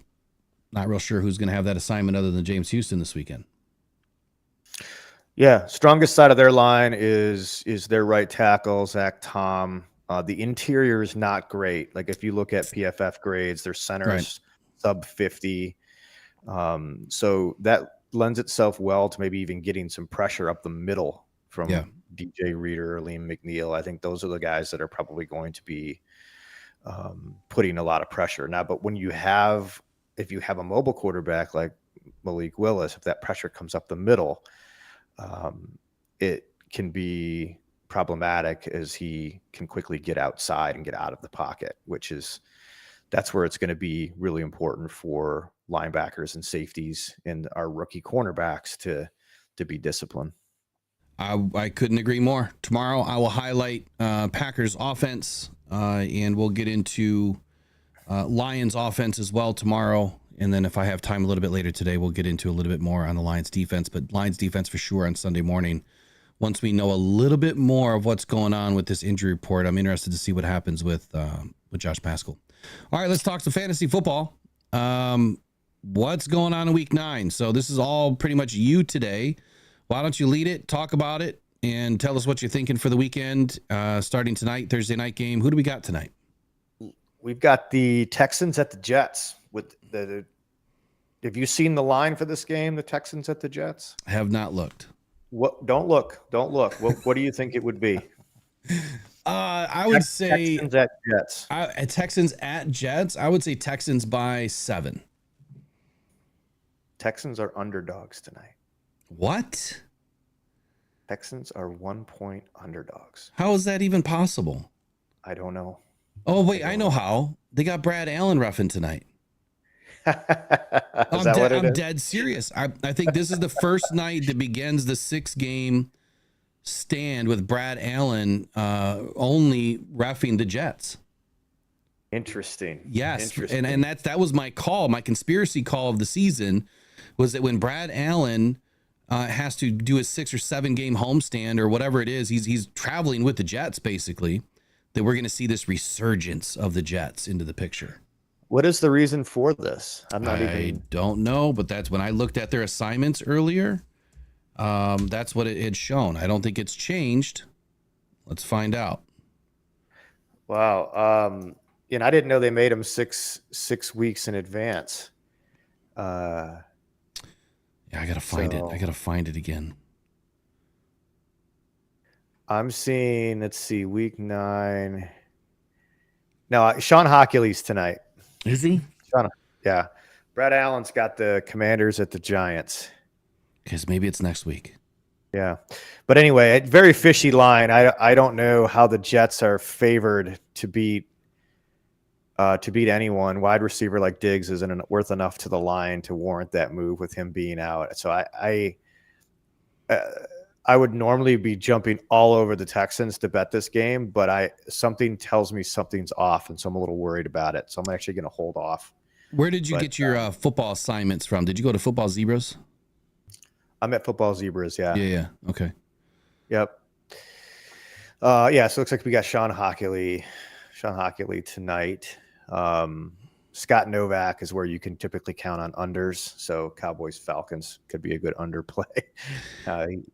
not real sure who's going to have that assignment other than James Houston this weekend. Yeah, strongest side of their line is their right tackle, Zach Tom. The interior is not great. Like if you look at PFF grades, their center is sub 50. So that lends itself well to maybe even getting some pressure up the middle from DJ Reader or Liam McNeil. I think those are the guys that are probably going to be putting a lot of pressure. Now, but if you have a mobile quarterback like Malik Willis, if that pressure comes up the middle, it can be problematic as he can quickly get outside and get out of the pocket, that's where it's going to be really important for linebackers and safeties and our rookie cornerbacks to be disciplined. I couldn't agree more. Tomorrow I will highlight Packers offense and we'll get into Lions offense as well tomorrow. And then if I have time a little bit later today, we'll get into a little bit more on the Lions defense, but Lions defense for sure on Sunday morning. Once we know a little bit more of what's going on with this injury report, I'm interested to see what happens with Josh Pascal. All right, let's talk some fantasy football. What's going on in week 9? So this is all pretty much you today. Why don't you lead it, talk about it, and tell us what you're thinking for the weekend, starting tonight, Thursday night game. Who do we got tonight? We've got the Texans at the Jets. Have you seen the line for this game, the Texans at the Jets? I have not looked. What? Don't look. What do you think it would be? I would say Texans at Jets. Texans at Jets. I would say Texans by 7. Texans are underdogs tonight. What? Texans are 1-point underdogs. How is that even possible? I don't know. Oh, wait, I know how. They got Brad Allen roughing tonight. I'm dead serious. I think this is the first night that begins the 6-game stand with Brad Allen only reffing the Jets. Interesting. Yes. And that was my call. My conspiracy call of the season was that when Brad Allen has to do a 6 or 7 game homestand or whatever it is, he's traveling with the Jets basically, that we're going to see this resurgence of the Jets into the picture. What is the reason for this? I don't know, but that's when I looked at their assignments earlier. That's what it had shown. I don't think it's changed. Let's find out. Wow. I didn't know they made them six weeks in advance. Yeah, I gotta find it. I gotta find it again. I'm seeing. Let's see, week 9. No, Sean Hockley's tonight. Is he? Yeah. Brad Allen's got the Commanders at the Giants. Because maybe it's next week. Yeah. But anyway, a very fishy line. I don't know how the Jets are favored to beat anyone. Wide receiver like Diggs isn't worth enough to the line to warrant that move with him being out. So I would normally be jumping all over the Texans to bet this game, but something tells me something's off, and so I'm a little worried about it. So I'm actually going to hold off. Where did you get your football assignments from? Did you go to Football Zebras? I'm at Football Zebras, yeah. Yeah. Okay. Yep. So it looks like we got Sean Hockley tonight. Scott Novak is where you can typically count on unders. So Cowboys Falcons could be a good underplay.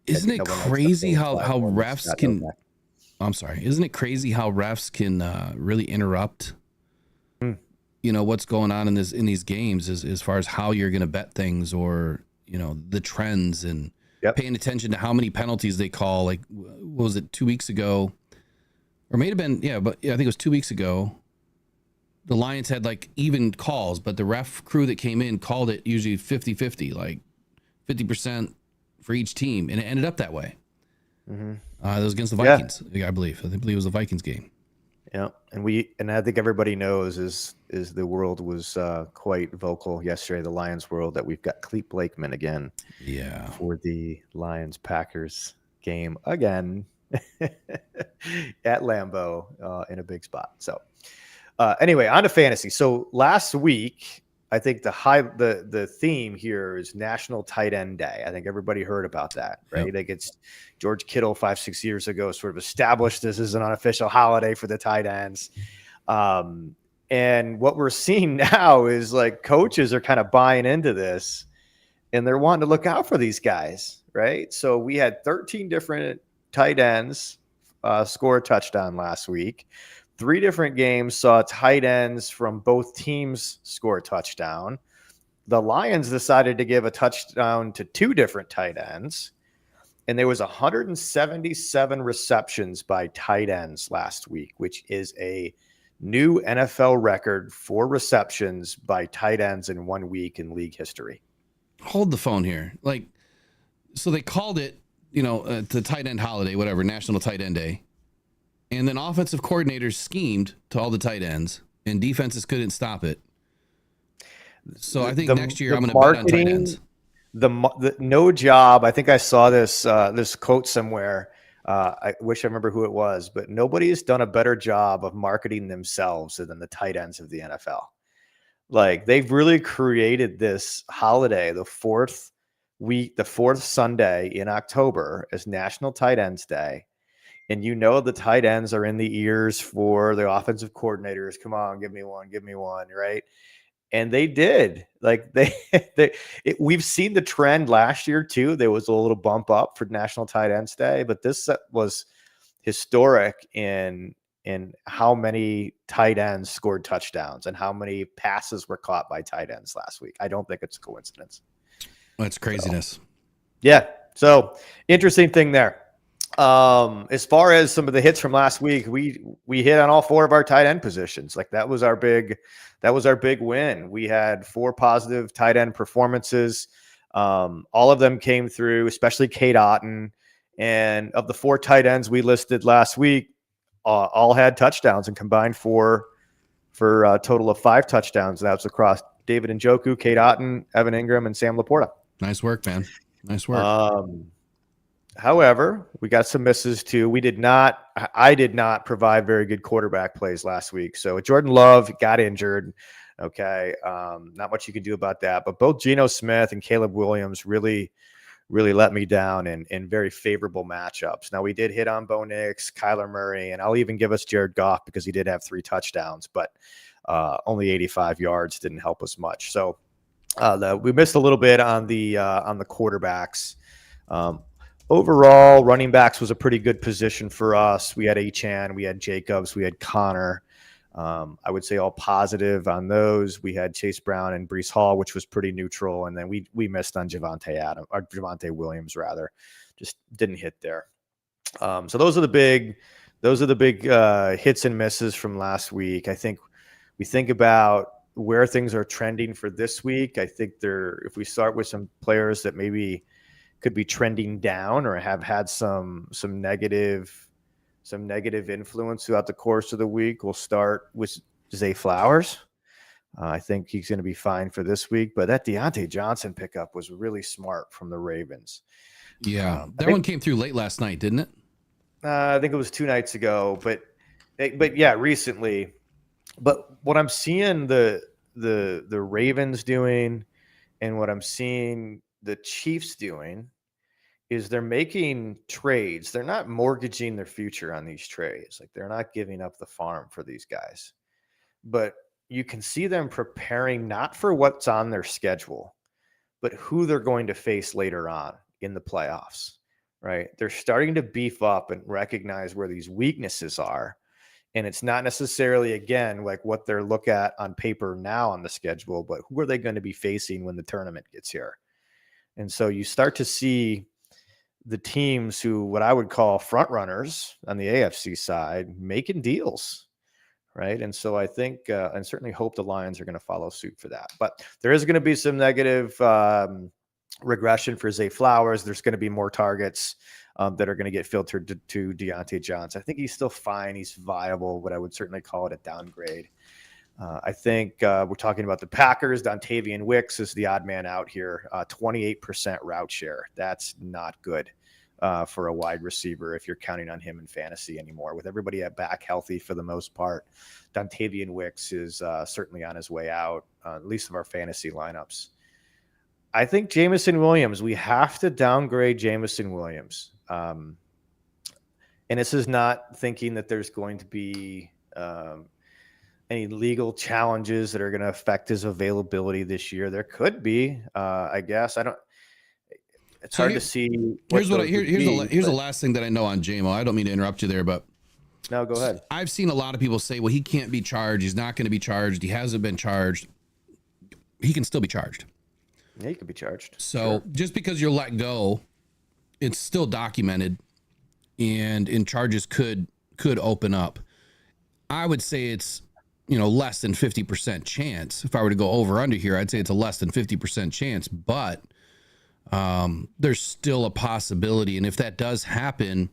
Isn't it crazy how refs can? Novak. I'm sorry. Isn't it crazy how refs can really interrupt? What's going on in these games as far as how you're going to bet things or the trends and paying attention to how many penalties they call. Like, what was it, 2 weeks ago? Or may have been, I think it was 2 weeks ago. The Lions had like even calls, but the ref crew that came in called it usually 50-50, like 50% for each team. And it ended up that way. Mm-hmm. It was against the Vikings, I believe. I believe it was the Vikings game. Yeah, and I think everybody knows is the world was quite vocal yesterday, the Lions world, that we've got Clete Blakeman again Yeah. for the Lions Packers game again at Lambeau in a big spot. So anyway, on to fantasy. So last week, I think the theme here is National Tight End Day. I think everybody heard about that, right? Yep. Like it's George Kittle 5-6 years ago sort of established this as an unofficial holiday for the tight ends. And what we're seeing now is like coaches are kind of buying into this and they're wanting to look out for these guys, right? So we had 13 different tight ends score a touchdown last week. 3 different games saw tight ends from both teams score a touchdown. The Lions decided to give a touchdown to 2 different tight ends, and there was 177 receptions by tight ends last week, which is a new NFL record for receptions by tight ends in 1 week in league history. Hold the phone here. Like, so they called it, the tight end holiday, whatever, National Tight End Day. And then offensive coordinators schemed to all the tight ends, and defenses couldn't stop it. So I think next year I'm going to bet on tight ends. The no job. I think I saw this quote somewhere. I wish I remember who it was, but nobody has done a better job of marketing themselves than the tight ends of the NFL. Like they've really created this holiday, the fourth Sunday in October as National Tight Ends Day. And the tight ends are in the ears for the offensive coordinators. Come on, give me one, right? And they did. Like we've seen the trend last year too. There was a little bump up for National Tight Ends Day, but this was historic in how many tight ends scored touchdowns and how many passes were caught by tight ends last week. I don't think it's a coincidence. That's craziness. So, yeah. So interesting thing there. As far as some of the hits from last week, we hit on all 4 of our tight end positions. Like that was our big win. We had 4 positive tight end performances. All of them came through, especially Kate Otten. And of the 4 tight ends we listed last week, all had touchdowns and combined for a total of 5 touchdowns. That was across David Njoku, Kate Otten, Evan Ingram, and Sam Laporta. Nice work, man. Nice work. However, we got some misses too. I did not provide very good quarterback plays last week. So Jordan Love got injured. Okay. Not much you can do about that, but both Geno Smith and Caleb Williams really let me down in very favorable matchups. Now we did hit on Bo Nix, Kyler Murray, and I'll even give us Jared Goff because he did have 3 touchdowns, but only 85 yards didn't help us much. So we missed a little bit on the quarterbacks. Overall, running backs was a pretty good position for us. We had Achane, we had Jacobs, we had Connor. I would say all positive on those. We had Chase Brown and Breece Hall, which was pretty neutral, and then we missed on Javonte Williams rather, just didn't hit there. So those are the big hits and misses from last week. I think we think about where things are trending for this week. I think if we start with some players that maybe could be trending down or have had some negative influence throughout the course of the week. We'll start with Zay Flowers. I think he's going to be fine for this week, but that Deontay Johnson pickup was really smart from the Ravens. Yeah. That one came through late last night, didn't it? I think it was 2 nights ago, but yeah, recently. But what I'm seeing the Ravens doing and what I'm seeing the Chiefs doing is they're making trades. They're not mortgaging their future on these trades. Like they're not giving up the farm for these guys. But you can see them preparing not for what's on their schedule, but who they're going to face later on in the playoffs, right? They're starting to beef up and recognize where these weaknesses are. And it's not necessarily, again, like what they're look at on paper now on the schedule, but who are they going to be facing when the tournament gets here? And so you start to see the teams who, what I would call front runners on the AFC side, making deals, right? And so I think, and certainly hope the Lions are going to follow suit for that. But there is going to be some negative regression for Zay Flowers. There's going to be more targets that are going to get filtered to Deontay Johnson. I think he's still fine. He's viable, but I would certainly call it a downgrade. I think we're talking about the Packers. Dontavian Wicks is the odd man out here. 28% route share. That's not good for a wide receiver if you're counting on him in fantasy anymore. With everybody back healthy for the most part, Dontavian Wicks is certainly on his way out, at least of our fantasy lineups. I think Jameson Williams, we have to downgrade Jameson Williams. And this is not thinking that there's going to be any legal challenges that are going to affect his availability this year. There could be, I guess. It's hard to see. Here's the last thing that I know on JMO. I don't mean to interrupt you there, but no, go ahead. I've seen a lot of people say, well, he can't be charged. He's not going to be charged. He hasn't been charged. He can still be charged. Yeah, he could be charged. So just because you're let go, it's still documented, and charges could open up. I would say it's, less than 50% chance. If I were to go over under here, I'd say it's a less than 50% chance, but there's still a possibility. And if that does happen,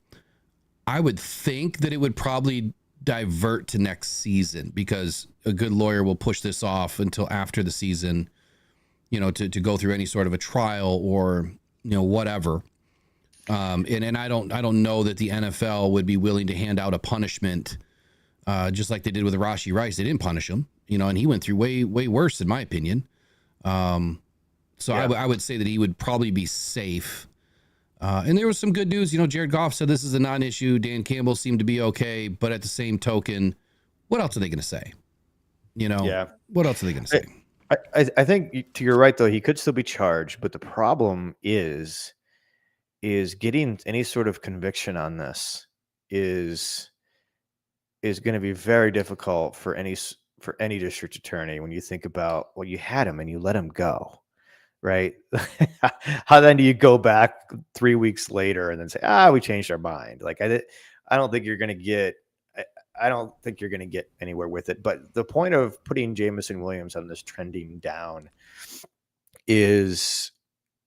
I would think that it would probably divert to next season, because a good lawyer will push this off until after the season, to go through any sort of a trial or, whatever. And I don't know that the NFL would be willing to hand out a punishment, just like they did with Rashee Rice. They didn't punish him, and he went through way worse, in my opinion. So yeah. I would say that he would probably be safe. And there was some good news. Jared Goff said this is a non-issue. Dan Campbell seemed to be okay, but at the same token, what else are they going to say? What else are they going to say? I think to your right, though, he could still be charged, but the problem is getting any sort of conviction on this is going to be very difficult for any district attorney when you think about, well, you had him and you let him go, right? How then do you go back 3 weeks later and then say, we changed our mind? Like, I don't think you're going to get. I don't think you're going to get anywhere with it. But the point of putting Jameson Williams on this trending down is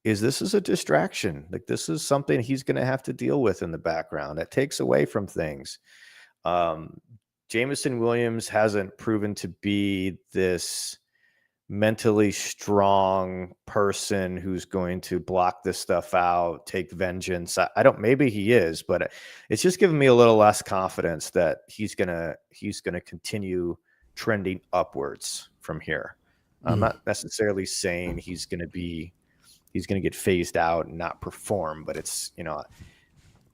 this is a distraction. Like, this is something he's going to have to deal with in the background. That takes away from things. Jameson Williams hasn't proven to be this mentally strong person who's going to block this stuff out, take vengeance. Maybe he is, but it's just giving me a little less confidence that he's gonna continue trending upwards from here. I'm not necessarily saying he's gonna get phased out and not perform, but it's,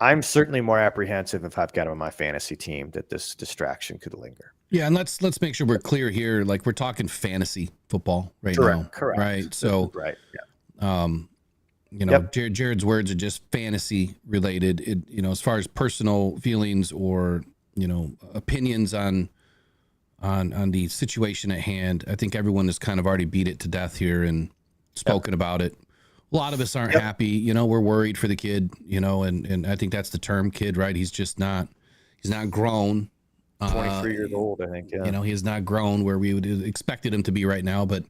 I'm certainly more apprehensive if I've got him on my fantasy team that this distraction could linger. Yeah, and let's make sure we're clear here. Like, we're talking fantasy football right now. Correct. Right. So, right. Yeah. Jared's words are just fantasy related. As far as personal feelings or, opinions on the situation at hand, I think everyone has kind of already beat it to death here and spoken about it. A lot of us aren't happy. We're worried for the kid, and I think that's the term, kid, right? He's not grown. 23 years old, I think. Yeah. He has not grown where we would have expected him to be right now, but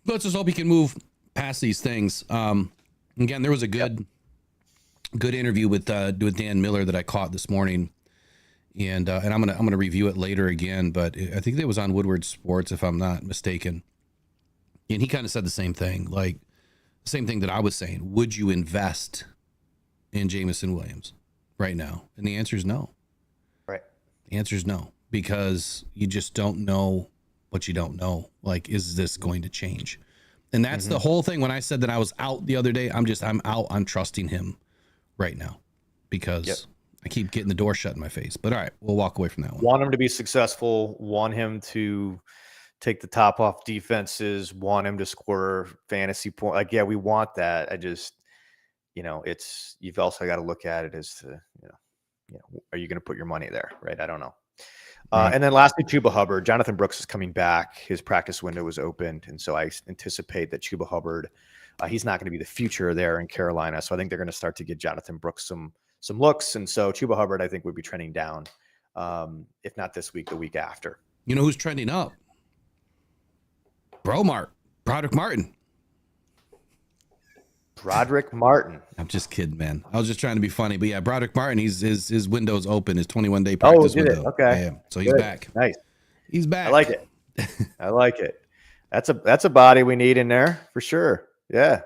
let's just hope he can move past these things. Again, there was a good interview with Dan Miller that I caught this morning, and I'm gonna review it later again, but I think it was on Woodward Sports, if I'm not mistaken. And he kind of said the same thing, that I was saying. Would you invest in Jameson Williams right now? And the answer is no. The answer is no, because you just don't know what you don't know. Like, is this going to change? And that's the whole thing. When I said that I was out the other day, I'm out. I'm trusting him right now because I keep getting the door shut in my face. But all right, we'll walk away from that one. Want him to be successful. Want him to take the top off defenses. Want him to score fantasy points. Like, yeah, we want that. I just, you've also got to look at it as to, are you going to put your money there? Right. I don't know. And then lastly, Chuba Hubbard. Jonathan Brooks is coming back. His practice window was opened. And so I anticipate that Chuba Hubbard, he's not going to be the future there in Carolina. So I think they're going to start to get Jonathan Brooks some looks. And so Chuba Hubbard, I think, would be trending down. If not this week, the week after. You know who's trending up? Broderick Martin. Broderick Martin. I'm just kidding, man. I was just trying to be funny, but yeah, Broderick Martin. His window's open. His 21-day practice did window. it? Okay, Yeah, so he's good. back. Nice. He's back. I like it. I like it. That's a body we need in there for sure. Yeah.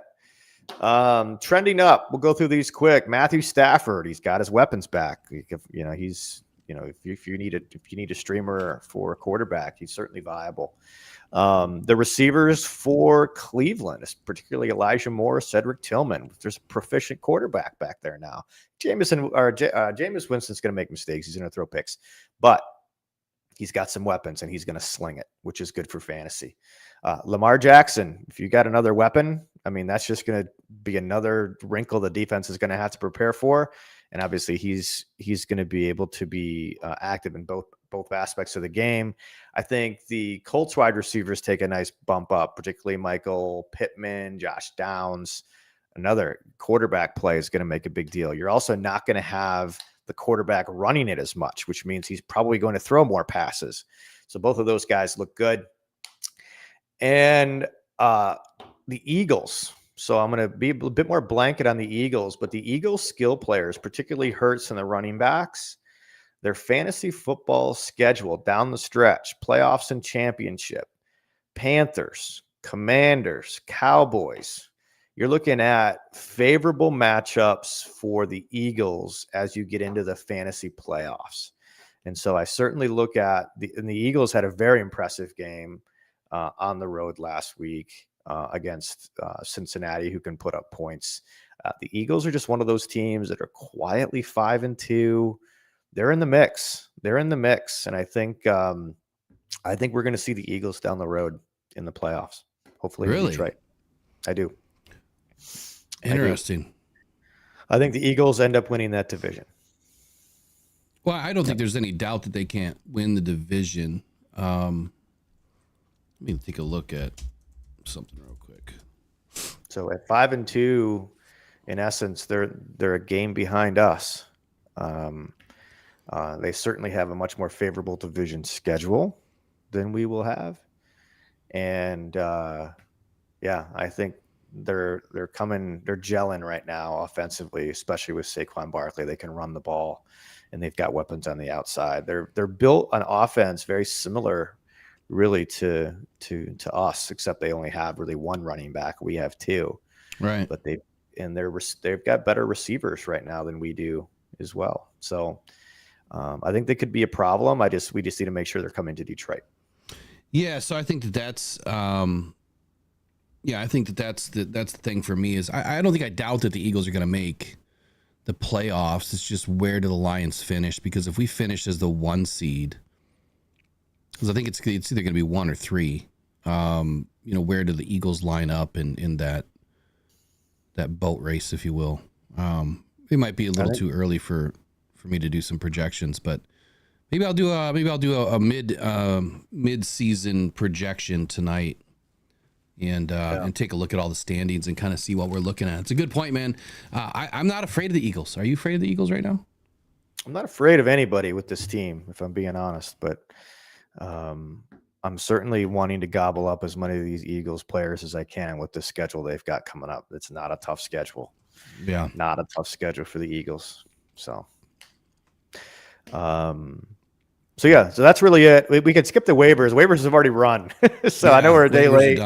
Trending up. We'll go through these quick. Matthew Stafford. He's got his weapons back. If you need a streamer for a quarterback, he's certainly viable. The receivers for Cleveland, particularly Elijah Moore, Cedric Tillman. There's a proficient quarterback back there now. Jameis Winston's going to make mistakes. He's going to throw picks, but he's got some weapons and he's going to sling it, which is good for fantasy. Lamar Jackson, if you got another weapon, I mean, that's just going to be another wrinkle the defense is going to have to prepare for. And obviously he's going to be able to be active in both aspects of the game. I think the Colts wide receivers take a nice bump up, particularly Michael Pittman, Josh Downs. Another quarterback play is going to make a big deal. You're also not going to have the quarterback running it as much, which means he's probably going to throw more passes. So both of those guys look good. And the Eagles. So I'm going to be a bit more blanket on the Eagles, but the Eagles skill players, particularly Hurts and the running backs, their fantasy football schedule down the stretch, playoffs and championship, Panthers, Commanders, Cowboys. You're looking at favorable matchups for the Eagles as you get into the fantasy playoffs. And so I certainly look at the Eagles had a very impressive game on the road last week against Cincinnati, who can put up points. The Eagles are just one of those teams that are quietly 5-2. They're in the mix. And I think we're going to see the Eagles down the road in the playoffs. Hopefully in Detroit. I do. Interesting. I think the Eagles end up winning that division. Well, I don't think there's any doubt that they can't win the division. Let me take a look at something real quick. So at 5-2, in essence, they're a game behind us. They certainly have a much more favorable division schedule than we will have. And I think they're gelling right now offensively, especially with Saquon Barkley. They can run the ball and they've got weapons on the outside. They're built on offense very similar really to us, except they only have really one running back. We have two. Right. But they've got better receivers right now than we do as well. So I think they could be a problem. We just need to make sure they're coming to Detroit. Yeah, so I think that's the thing for me is I don't think I doubt that the Eagles are going to make the playoffs. It's just where do the Lions finish? Because if we finish as the 1 seed, because I think it's either going to be 1 or 3. Where do the Eagles line up in that boat race, if you will? It might be a little too early for me to do some projections, but maybe I'll do a mid-season projection tonight. And take a look at all the standings and kind of see what we're looking at. It's a good point, man. I'm not afraid of the Eagles. Are you afraid of the Eagles right now? I'm not afraid of anybody with this team, if I'm being honest. But I'm certainly wanting to gobble up as many of these Eagles players as I can with the schedule they've got coming up. It's not a tough schedule. Yeah. Not a tough schedule for the Eagles. So that's really it. We can skip the waivers. Waivers have already run. So I know we're a day late.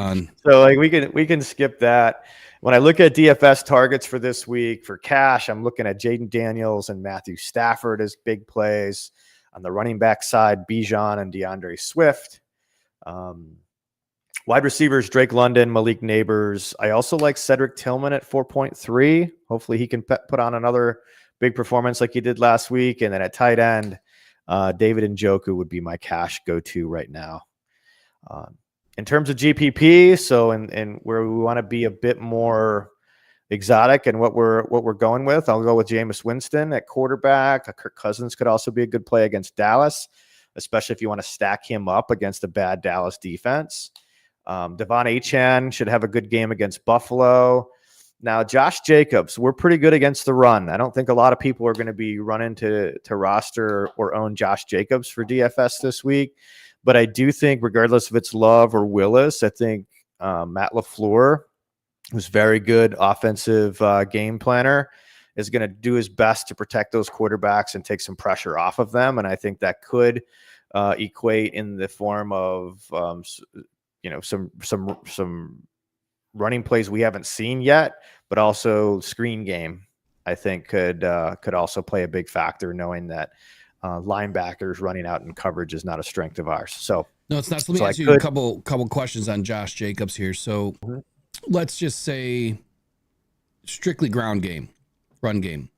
So we can skip that. When I look at DFS targets for this week for cash, I'm looking at Jaden Daniels and Matthew Stafford as big plays. On the running back side, Bijan and DeAndre Swift. Wide receivers, Drake London, Malik Neighbors. I also like Cedric Tillman at 4.3. Hopefully he can put on another big performance like he did last week. And then at tight end, David Njoku would be my cash go-to right now. In terms of GPP, so and where we want to be a bit more exotic and what we're going with, I'll go with Jameis Winston at quarterback. Kirk Cousins could also be a good play against Dallas, especially if you want to stack him up against a bad Dallas defense. Devon Achane should have a good game against Buffalo. Now, Josh Jacobs, we're pretty good against the run. I don't think a lot of people are going to be running to roster or own Josh Jacobs for DFS this week. But I do think, regardless if it's Love or Willis, I think Matt LaFleur who's very good offensive game planner, is going to do his best to protect those quarterbacks and take some pressure off of them. And I think that could equate in the form of some running plays we haven't seen yet, but also screen game. I think could also play a big factor, knowing that linebackers running out in coverage is not a strength of ours. So no, it's not. So let me ask you a couple questions on Josh Jacobs here. So let's just say strictly ground game, run game.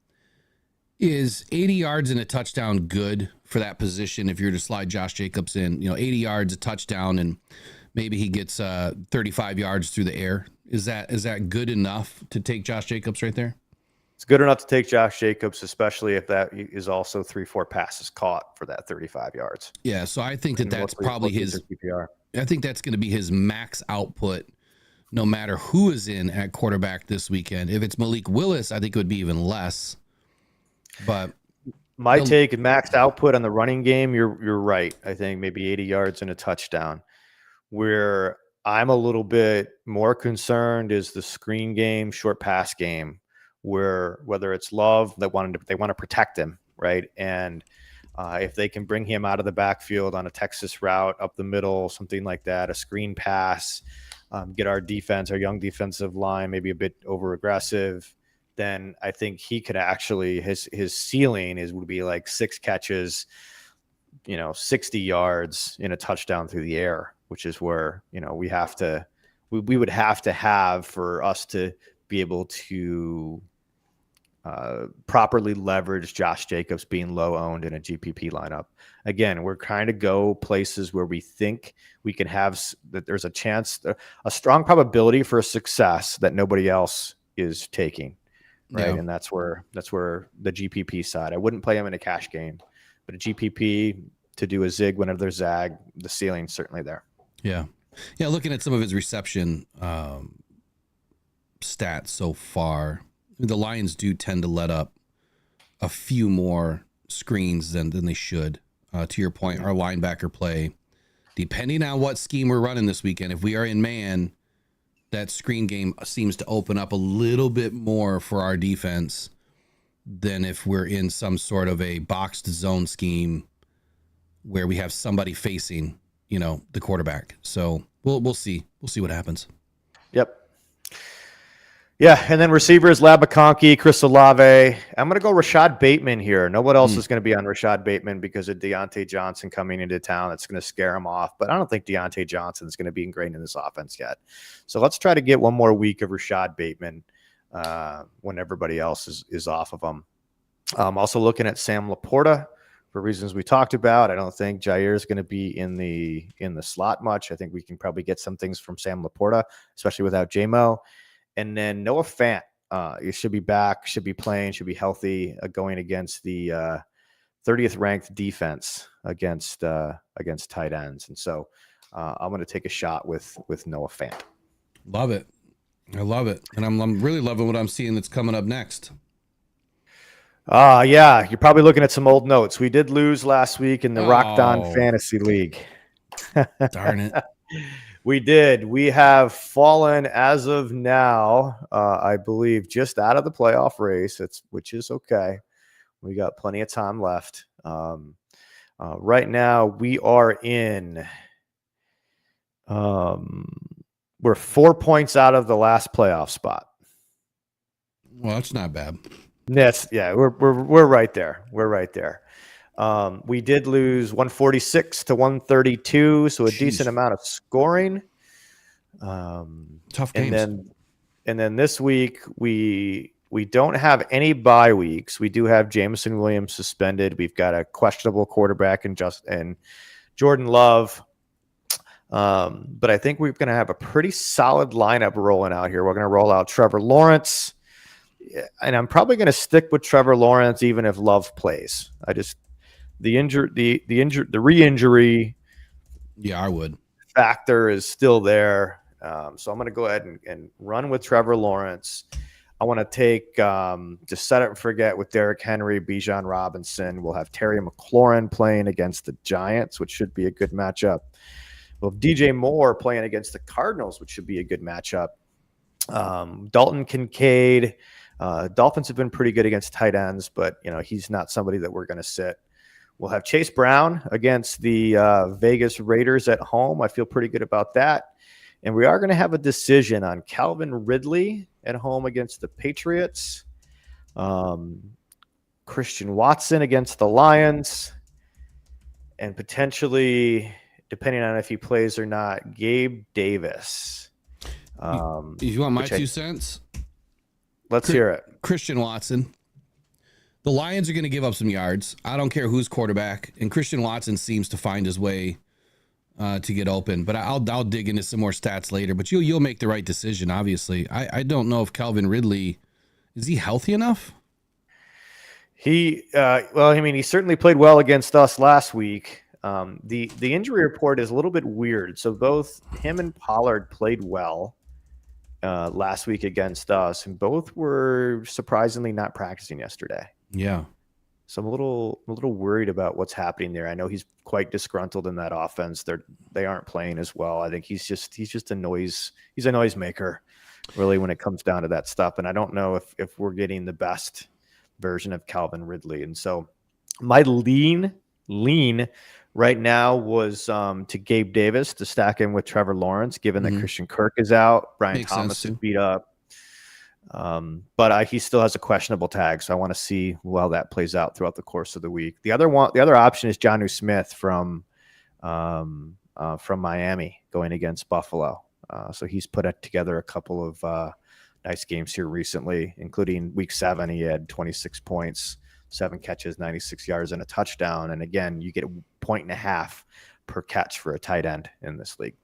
Is 80 yards and a touchdown good for that position if you're to slide Josh Jacobs in? 80 yards, a touchdown, and maybe he gets 35 yards through the air. Is that good enough to take Josh Jacobs right there? It's good enough to take Josh Jacobs, especially if that is also 3-4 passes caught for that 35 yards. Yeah, so I think that's probably his PPR. I think that's going to be his max output, no matter who is in at quarterback this weekend. If it's Malik Willis, I think it would be even less. But my take, max output on the running game, you're right. I think maybe 80 yards and a touchdown. Where I'm a little bit more concerned is the screen game, short pass game, where whether it's Love, they want to protect him, right? And if they can bring him out of the backfield on a Texas route up the middle, something like that, a screen pass, get our young defensive line maybe a bit over aggressive, then I think he could actually, his ceiling would be like 6 catches, 60 yards in a touchdown through the air, which is where, we would have to have for us to be able to properly leverage Josh Jacobs being low owned in a GPP lineup. Again, we're trying to go places where we think we can have that there's a chance, a strong probability for a success that nobody else is taking. Right. Yeah. And that's where the GPP side, I wouldn't play him in a cash game, but a GPP to do a zig whenever there's zag, the ceiling's certainly there. Yeah. Yeah. Looking at some of his reception stats so far, the Lions do tend to let up a few more screens than they should. To your point, our linebacker play, depending on what scheme we're running this weekend, if we are in man, that screen game seems to open up a little bit more for our defense than if we're in some sort of a boxed zone scheme where we have somebody facing, the quarterback. So we'll see. We'll see what happens. Yep. Yeah, and then receivers, Labaconki, Chris Olave. I'm going to go Rashad Bateman here. No one else is going to be on Rashad Bateman because of Deontay Johnson coming into town. That's going to scare him off. But I don't think Deontay Johnson is going to be ingrained in this offense yet. So let's try to get one more week of Rashad Bateman when everybody else is off of him. Also looking at Sam Laporta for reasons we talked about. I don't think Jair is going to be in the slot much. I think we can probably get some things from Sam Laporta, especially without J-Mo. And then Noah Fant, he should be back, should be playing, should be healthy, going against the 30th ranked defense against tight ends. And so I'm going to take a shot with Noah Fant. Love it. I love it. And I'm really loving what I'm seeing that's coming up next. Yeah, you're probably looking at some old notes. We did lose last week in the Rocked On Fantasy League. Darn it. We did. We have fallen as of now, I believe, just out of the playoff race, which is okay. We got plenty of time left. Right now, we are in. We're 4 points out of the last playoff spot. Well, that's not bad. We're right there. We're right there. We did lose 146 to 132, so a decent amount of scoring. Tough games. And then this week we don't have any bye weeks. We do have Jameson Williams suspended. We've got a questionable quarterback and Jordan Love. But I think we're going to have a pretty solid lineup rolling out here. We're going to roll out Trevor Lawrence, and I'm probably going to stick with Trevor Lawrence even if Love plays. The re-injury, I would factor is still there. So I'm going to go ahead and run with Trevor Lawrence. I want to take just set it and forget with Derrick Henry, Bijan Robinson. We'll have Terry McLaurin playing against the Giants, which should be a good matchup. We'll have DJ Moore playing against the Cardinals, which should be a good matchup. Dalton Kincaid. Dolphins have been pretty good against tight ends, but he's not somebody that we're going to sit. We'll have Chase Brown against the Vegas Raiders at home. I feel pretty good about that. And we are going to have a decision on Calvin Ridley at home against the Patriots. Christian Watson against the Lions. And potentially, depending on if he plays or not, Gabe Davis. If you want my 2 cents, let's hear it. Christian Watson. The Lions are going to give up some yards. I don't care who's quarterback, and Christian Watson seems to find his way to get open. But I'll dig into some more stats later. But you'll make the right decision. Obviously, I don't know if Calvin Ridley is he healthy enough. He he certainly played well against us last week. The injury report is a little bit weird. So both him and Pollard played well last week against us, and both were surprisingly not practicing yesterday. Yeah. So I'm a little worried about what's happening there. I know he's quite disgruntled in that offense. They aren't playing as well. I think he's just a noise. He's a noisemaker, really, when it comes down to that stuff. And I don't know if we're getting the best version of Calvin Ridley. And so my lean right now was to Gabe Davis to stack in with Trevor Lawrence, given that Christian Kirk is out. Brian Thomas is beat up. But he still has a questionable tag, so I want to see how that plays out throughout the course of the week. The other option is dariussmith from Miami going against Buffalo. So he's put together a couple of nice games here recently, including week 7. He had 26 points, 7 catches, 96 yards, and a touchdown. And again, you get 1.5 points per catch for a tight end in this league.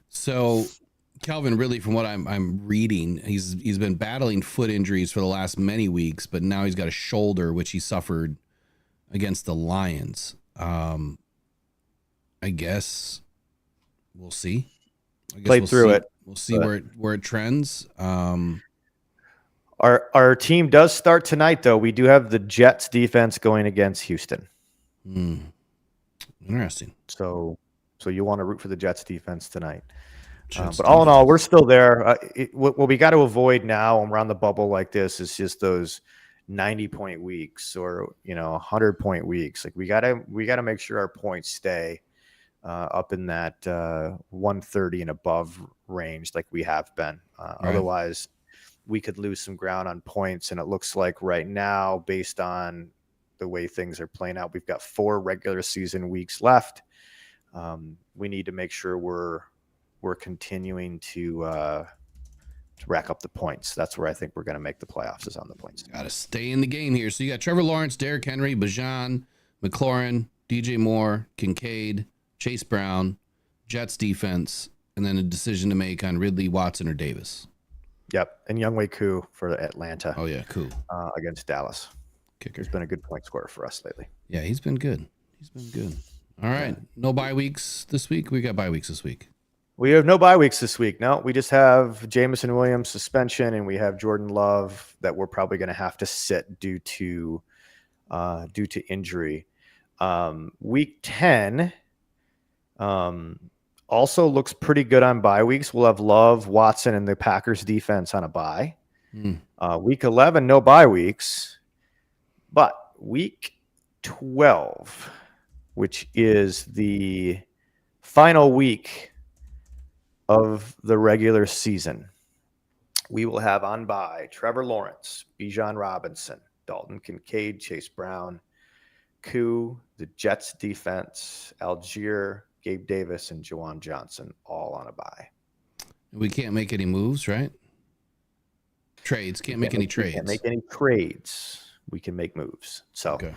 So Calvin Ridley, from what I'm reading, he's been battling foot injuries for the last many weeks, but now he's got a shoulder, which he suffered against the Lions. I guess we'll see. Played through it. We'll see where it trends. Our team does start tonight, though. We do have the Jets defense going against Houston. Interesting. So you want to root for the Jets defense tonight. But all in all, we're still there. What we got to avoid now when we're on the bubble like this is just those 90-point weeks or 100-point weeks. Like we gotta make sure our points stay up in that 130 and above range, like we have been. Right. Otherwise, we could lose some ground on points. And it looks like right now, based on the way things are playing out, we've got 4 regular season weeks left. We need to make sure we're continuing to rack up the points. That's where I think we're going to make the playoffs, is on the points. Got to stay in the game here. So you got Trevor Lawrence, Derrick Henry, Bijan, McLaurin, DJ Moore, Kincaid, Chase Brown, Jets defense, and then a decision to make on Ridley, Watson, or Davis. Yep, and Younghoe Koo for Atlanta. Oh yeah, Koo against Dallas. Kicker. He's been a good point scorer for us lately. Yeah, he's been good. All right, no bye weeks this week. We got bye weeks this week. We have no bye weeks this week. No, we just have Jameson Williams suspension, and we have Jordan Love that we're probably going to have to sit due to injury. Week 10 also looks pretty good on bye weeks. We'll have Love, Watson, and the Packers defense on a bye. Week 11, no bye weeks, but week 12, which is the final week of the regular season, we will have on bye Trevor Lawrence, Bijan Robinson, Dalton Kincaid, Chase Brown, Koo, the Jets defense, Algier, Gabe Davis, and Juwan Johnson, all on a bye. We can't make any moves, right? Trades. Can't make any trades. Can't make any trades. We can make moves. So okay.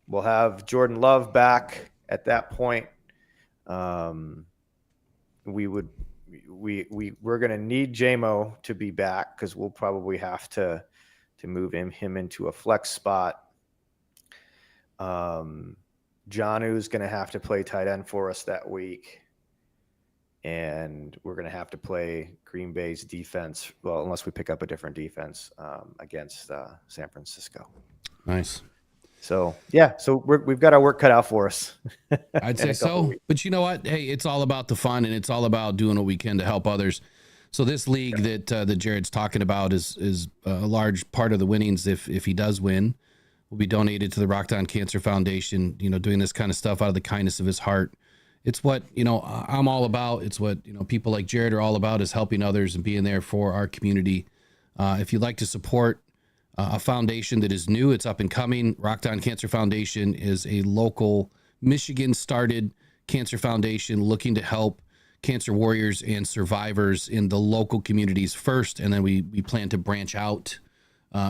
We'll have Jordan Love back at that point. We're going to need JMO to be back because we'll probably have to move him into a flex spot. Jonu's going to have to play tight end for us that week. And we're going to have to play Green Bay's defense. Well, unless we pick up a different defense against San Francisco. Nice. So, yeah. So we've got our work cut out for us. I'd say so. But you know what? Hey, it's all about the fun, and it's all about doing what we can to help others. So this league that Jared's talking about is a large part of the winnings. If he does win, will be donated to the Rocked On Cancer Foundation. Doing this kind of stuff out of the kindness of his heart. It's what I'm all about. It's what people like Jared are all about, is helping others and being there for our community. If you'd like to support a foundation that is new, it's up and coming. Rocked On Cancer Foundation is a local Michigan-started cancer foundation looking to help cancer warriors and survivors in the local communities first, and then we plan to branch out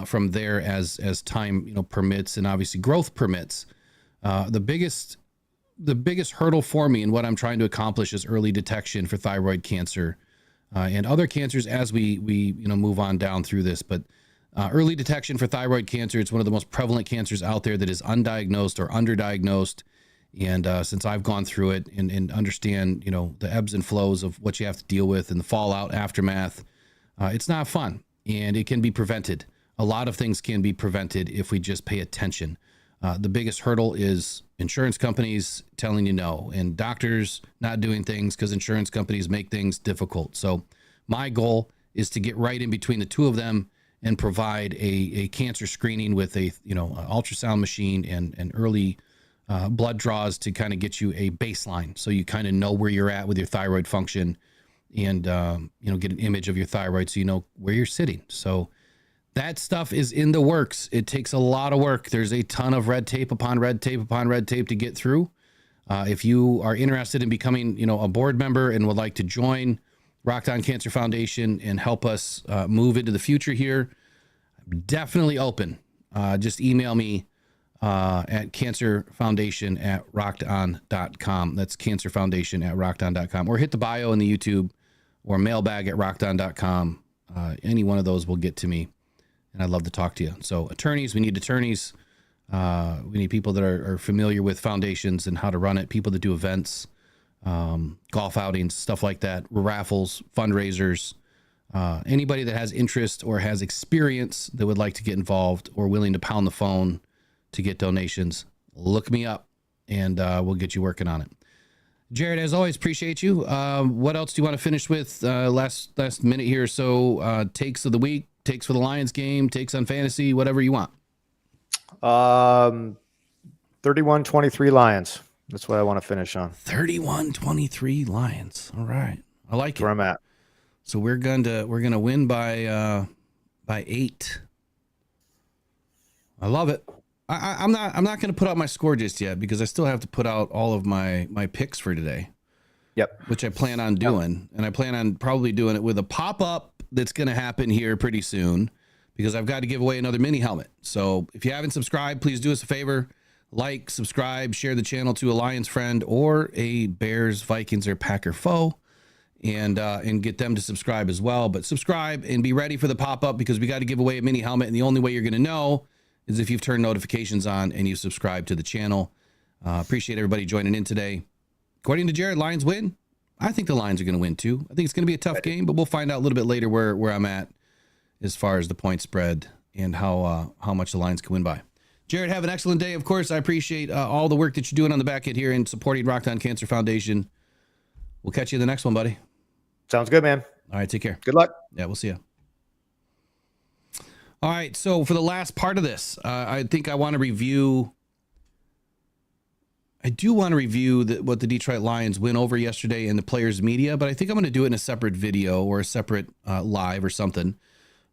from there as time permits and obviously growth permits. The biggest hurdle for me and what I'm trying to accomplish is early detection for thyroid cancer and other cancers as we move on down through this. But early detection for thyroid cancer, it's one of the most prevalent cancers out there that is undiagnosed or underdiagnosed. And since I've gone through it and understand, the ebbs and flows of what you have to deal with and the fallout aftermath, it's not fun, and it can be prevented. A lot of things can be prevented if we just pay attention. The biggest hurdle is insurance companies telling you no, and doctors not doing things because insurance companies make things difficult. So my goal is to get right in between the two of them and provide a cancer screening with a ultrasound machine and early blood draws to kind of get you a baseline, so you kind of know where you're at with your thyroid function, and get an image of your thyroid so you know where you're sitting. So that stuff is in the works. It takes a lot of work. There's a ton of red tape upon red tape upon red tape to get through. If you are interested in becoming a board member and would like to join Rocked On Cancer Foundation and help us move into the future here, I'm definitely open. Just email me at cancerfoundation@rockedon.com. That's cancerfoundation@rockedon.com, or hit the bio in the YouTube, or mailbag at rockedon.com. Any one of those will get to me, and I'd love to talk to you. So attorneys, we need attorneys. We need people that are familiar with foundations and how to run it, people that do events, golf outings, stuff like that, raffles, fundraisers, anybody that has interest or has experience that would like to get involved or willing to pound the phone to get donations. Look me up, and we'll get you working on it. Jared, as always, appreciate you. What else do you want to finish with? Last minute here or so. Takes of the week, takes for the Lions game, takes on fantasy, whatever you want. 31-23 Lions. That's what I want to finish on. 31-23 Lions. All right, I like it. Where I'm at. So we're gonna win by 8. I love it. I'm not going to put out my score just yet because I still have to put out all of my picks for today. Yep. Which I plan on doing, and I plan on probably doing it with a pop-up that's going to happen here pretty soon, because I've got to give away another mini helmet. So if you haven't subscribed, please do us a favor. Like, subscribe, share the channel to a Lions friend or a Bears, Vikings, or Packer foe, and get them to subscribe as well. But subscribe and be ready for the pop-up, because we got to give away a mini helmet, and the only way you're going to know is if you've turned notifications on and you subscribe to the channel. Appreciate everybody joining in today. According to Jared, Lions win. I think the Lions are going to win too. I think it's going to be a tough game, but we'll find out a little bit later where I'm at as far as the point spread and how much the Lions can win by. Jared, have an excellent day. Of course, I appreciate all the work that you're doing on the back end here and supporting Rocked On Cancer Foundation. We'll catch you in the next one, buddy. Sounds good, man. All right, take care. Good luck. Yeah, we'll see you. All right, so for the last part of this, I think I want to review. I do want to review what the Detroit Lions went over yesterday in the players' media, but I think I'm going to do it in a separate video or a separate live or something.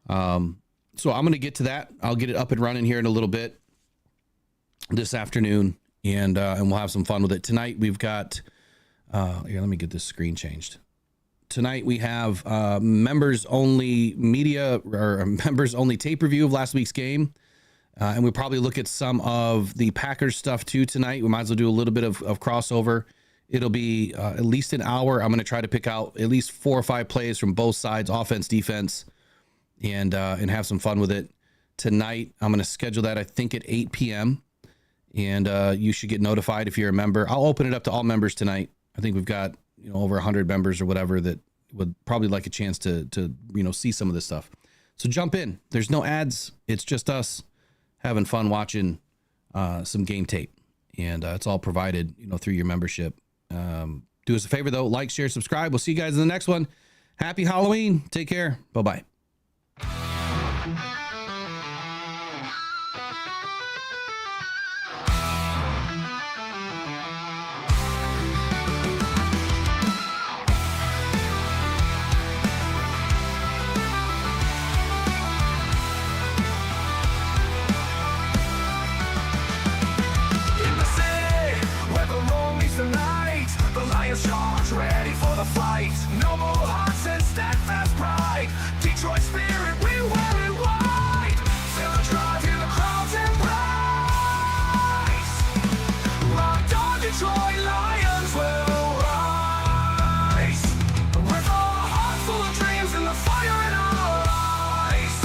So I'm going to get to that. I'll get it up and running here in a little bit this afternoon, and we'll have some fun with it. Tonight we've got. Here, let me get this screen changed. Tonight we have members only media or members only tape review of last week's game. And we'll probably look at some of the Packers stuff too tonight. We might as well do a little bit of crossover. It'll be at least an hour. I'm going to try to pick out at least 4 or 5 plays from both sides, offense, defense, and have some fun with it. Tonight, I'm going to schedule that, I think, at 8 p.m. And you should get notified if you're a member. I'll open it up to all members tonight. I think we've got over 100 members or whatever that would probably like a chance to see some of this stuff. So jump in. There's no ads. It's just us having fun watching some game tape, and it's all provided through your membership. Do us a favor though, like, share, subscribe. We'll see you guys in the next one. Happy Halloween. Take care. Bye-bye. Tonight, the Lions charge, ready for the fight. No more hearts and steadfast pride. Detroit spirit, we wear it white. Feel the drive, hear the crowds embrace. Locked on Detroit, Lions will rise. With a heart full of dreams and the fire in our eyes.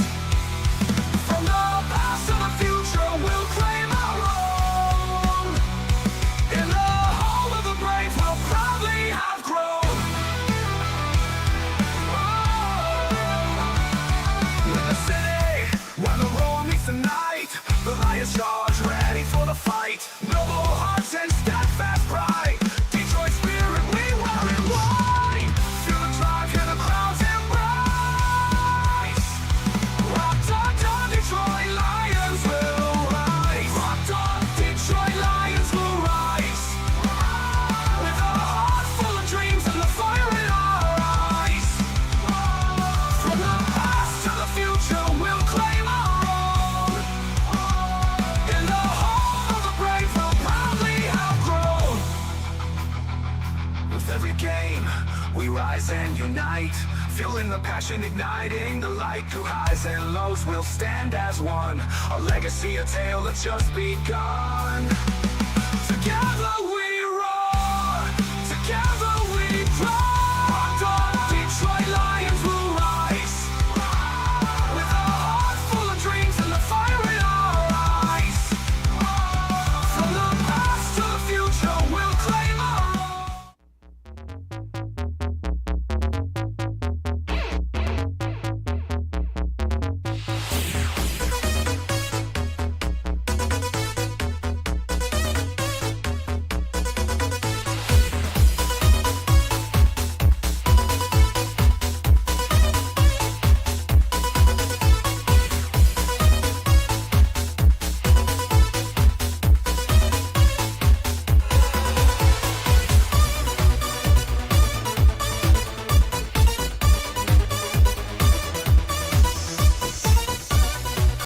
From the past to the future, we'll claim our own. In the will proudly have grown. In the city, where the roar meets the night, the Lions charge, ready for the fight. Noble hearts and steadfast pride. Detroit spirit, we wear it white. Feel the drive, hear the crowds embrace. Rocked on, Detroit Lions will rise. Rocked on, Detroit Lions will rise. We rise and unite, fueling the passion, igniting the light. Through highs and lows, we'll stand as one. Our legacy, a tale that's just begun. Together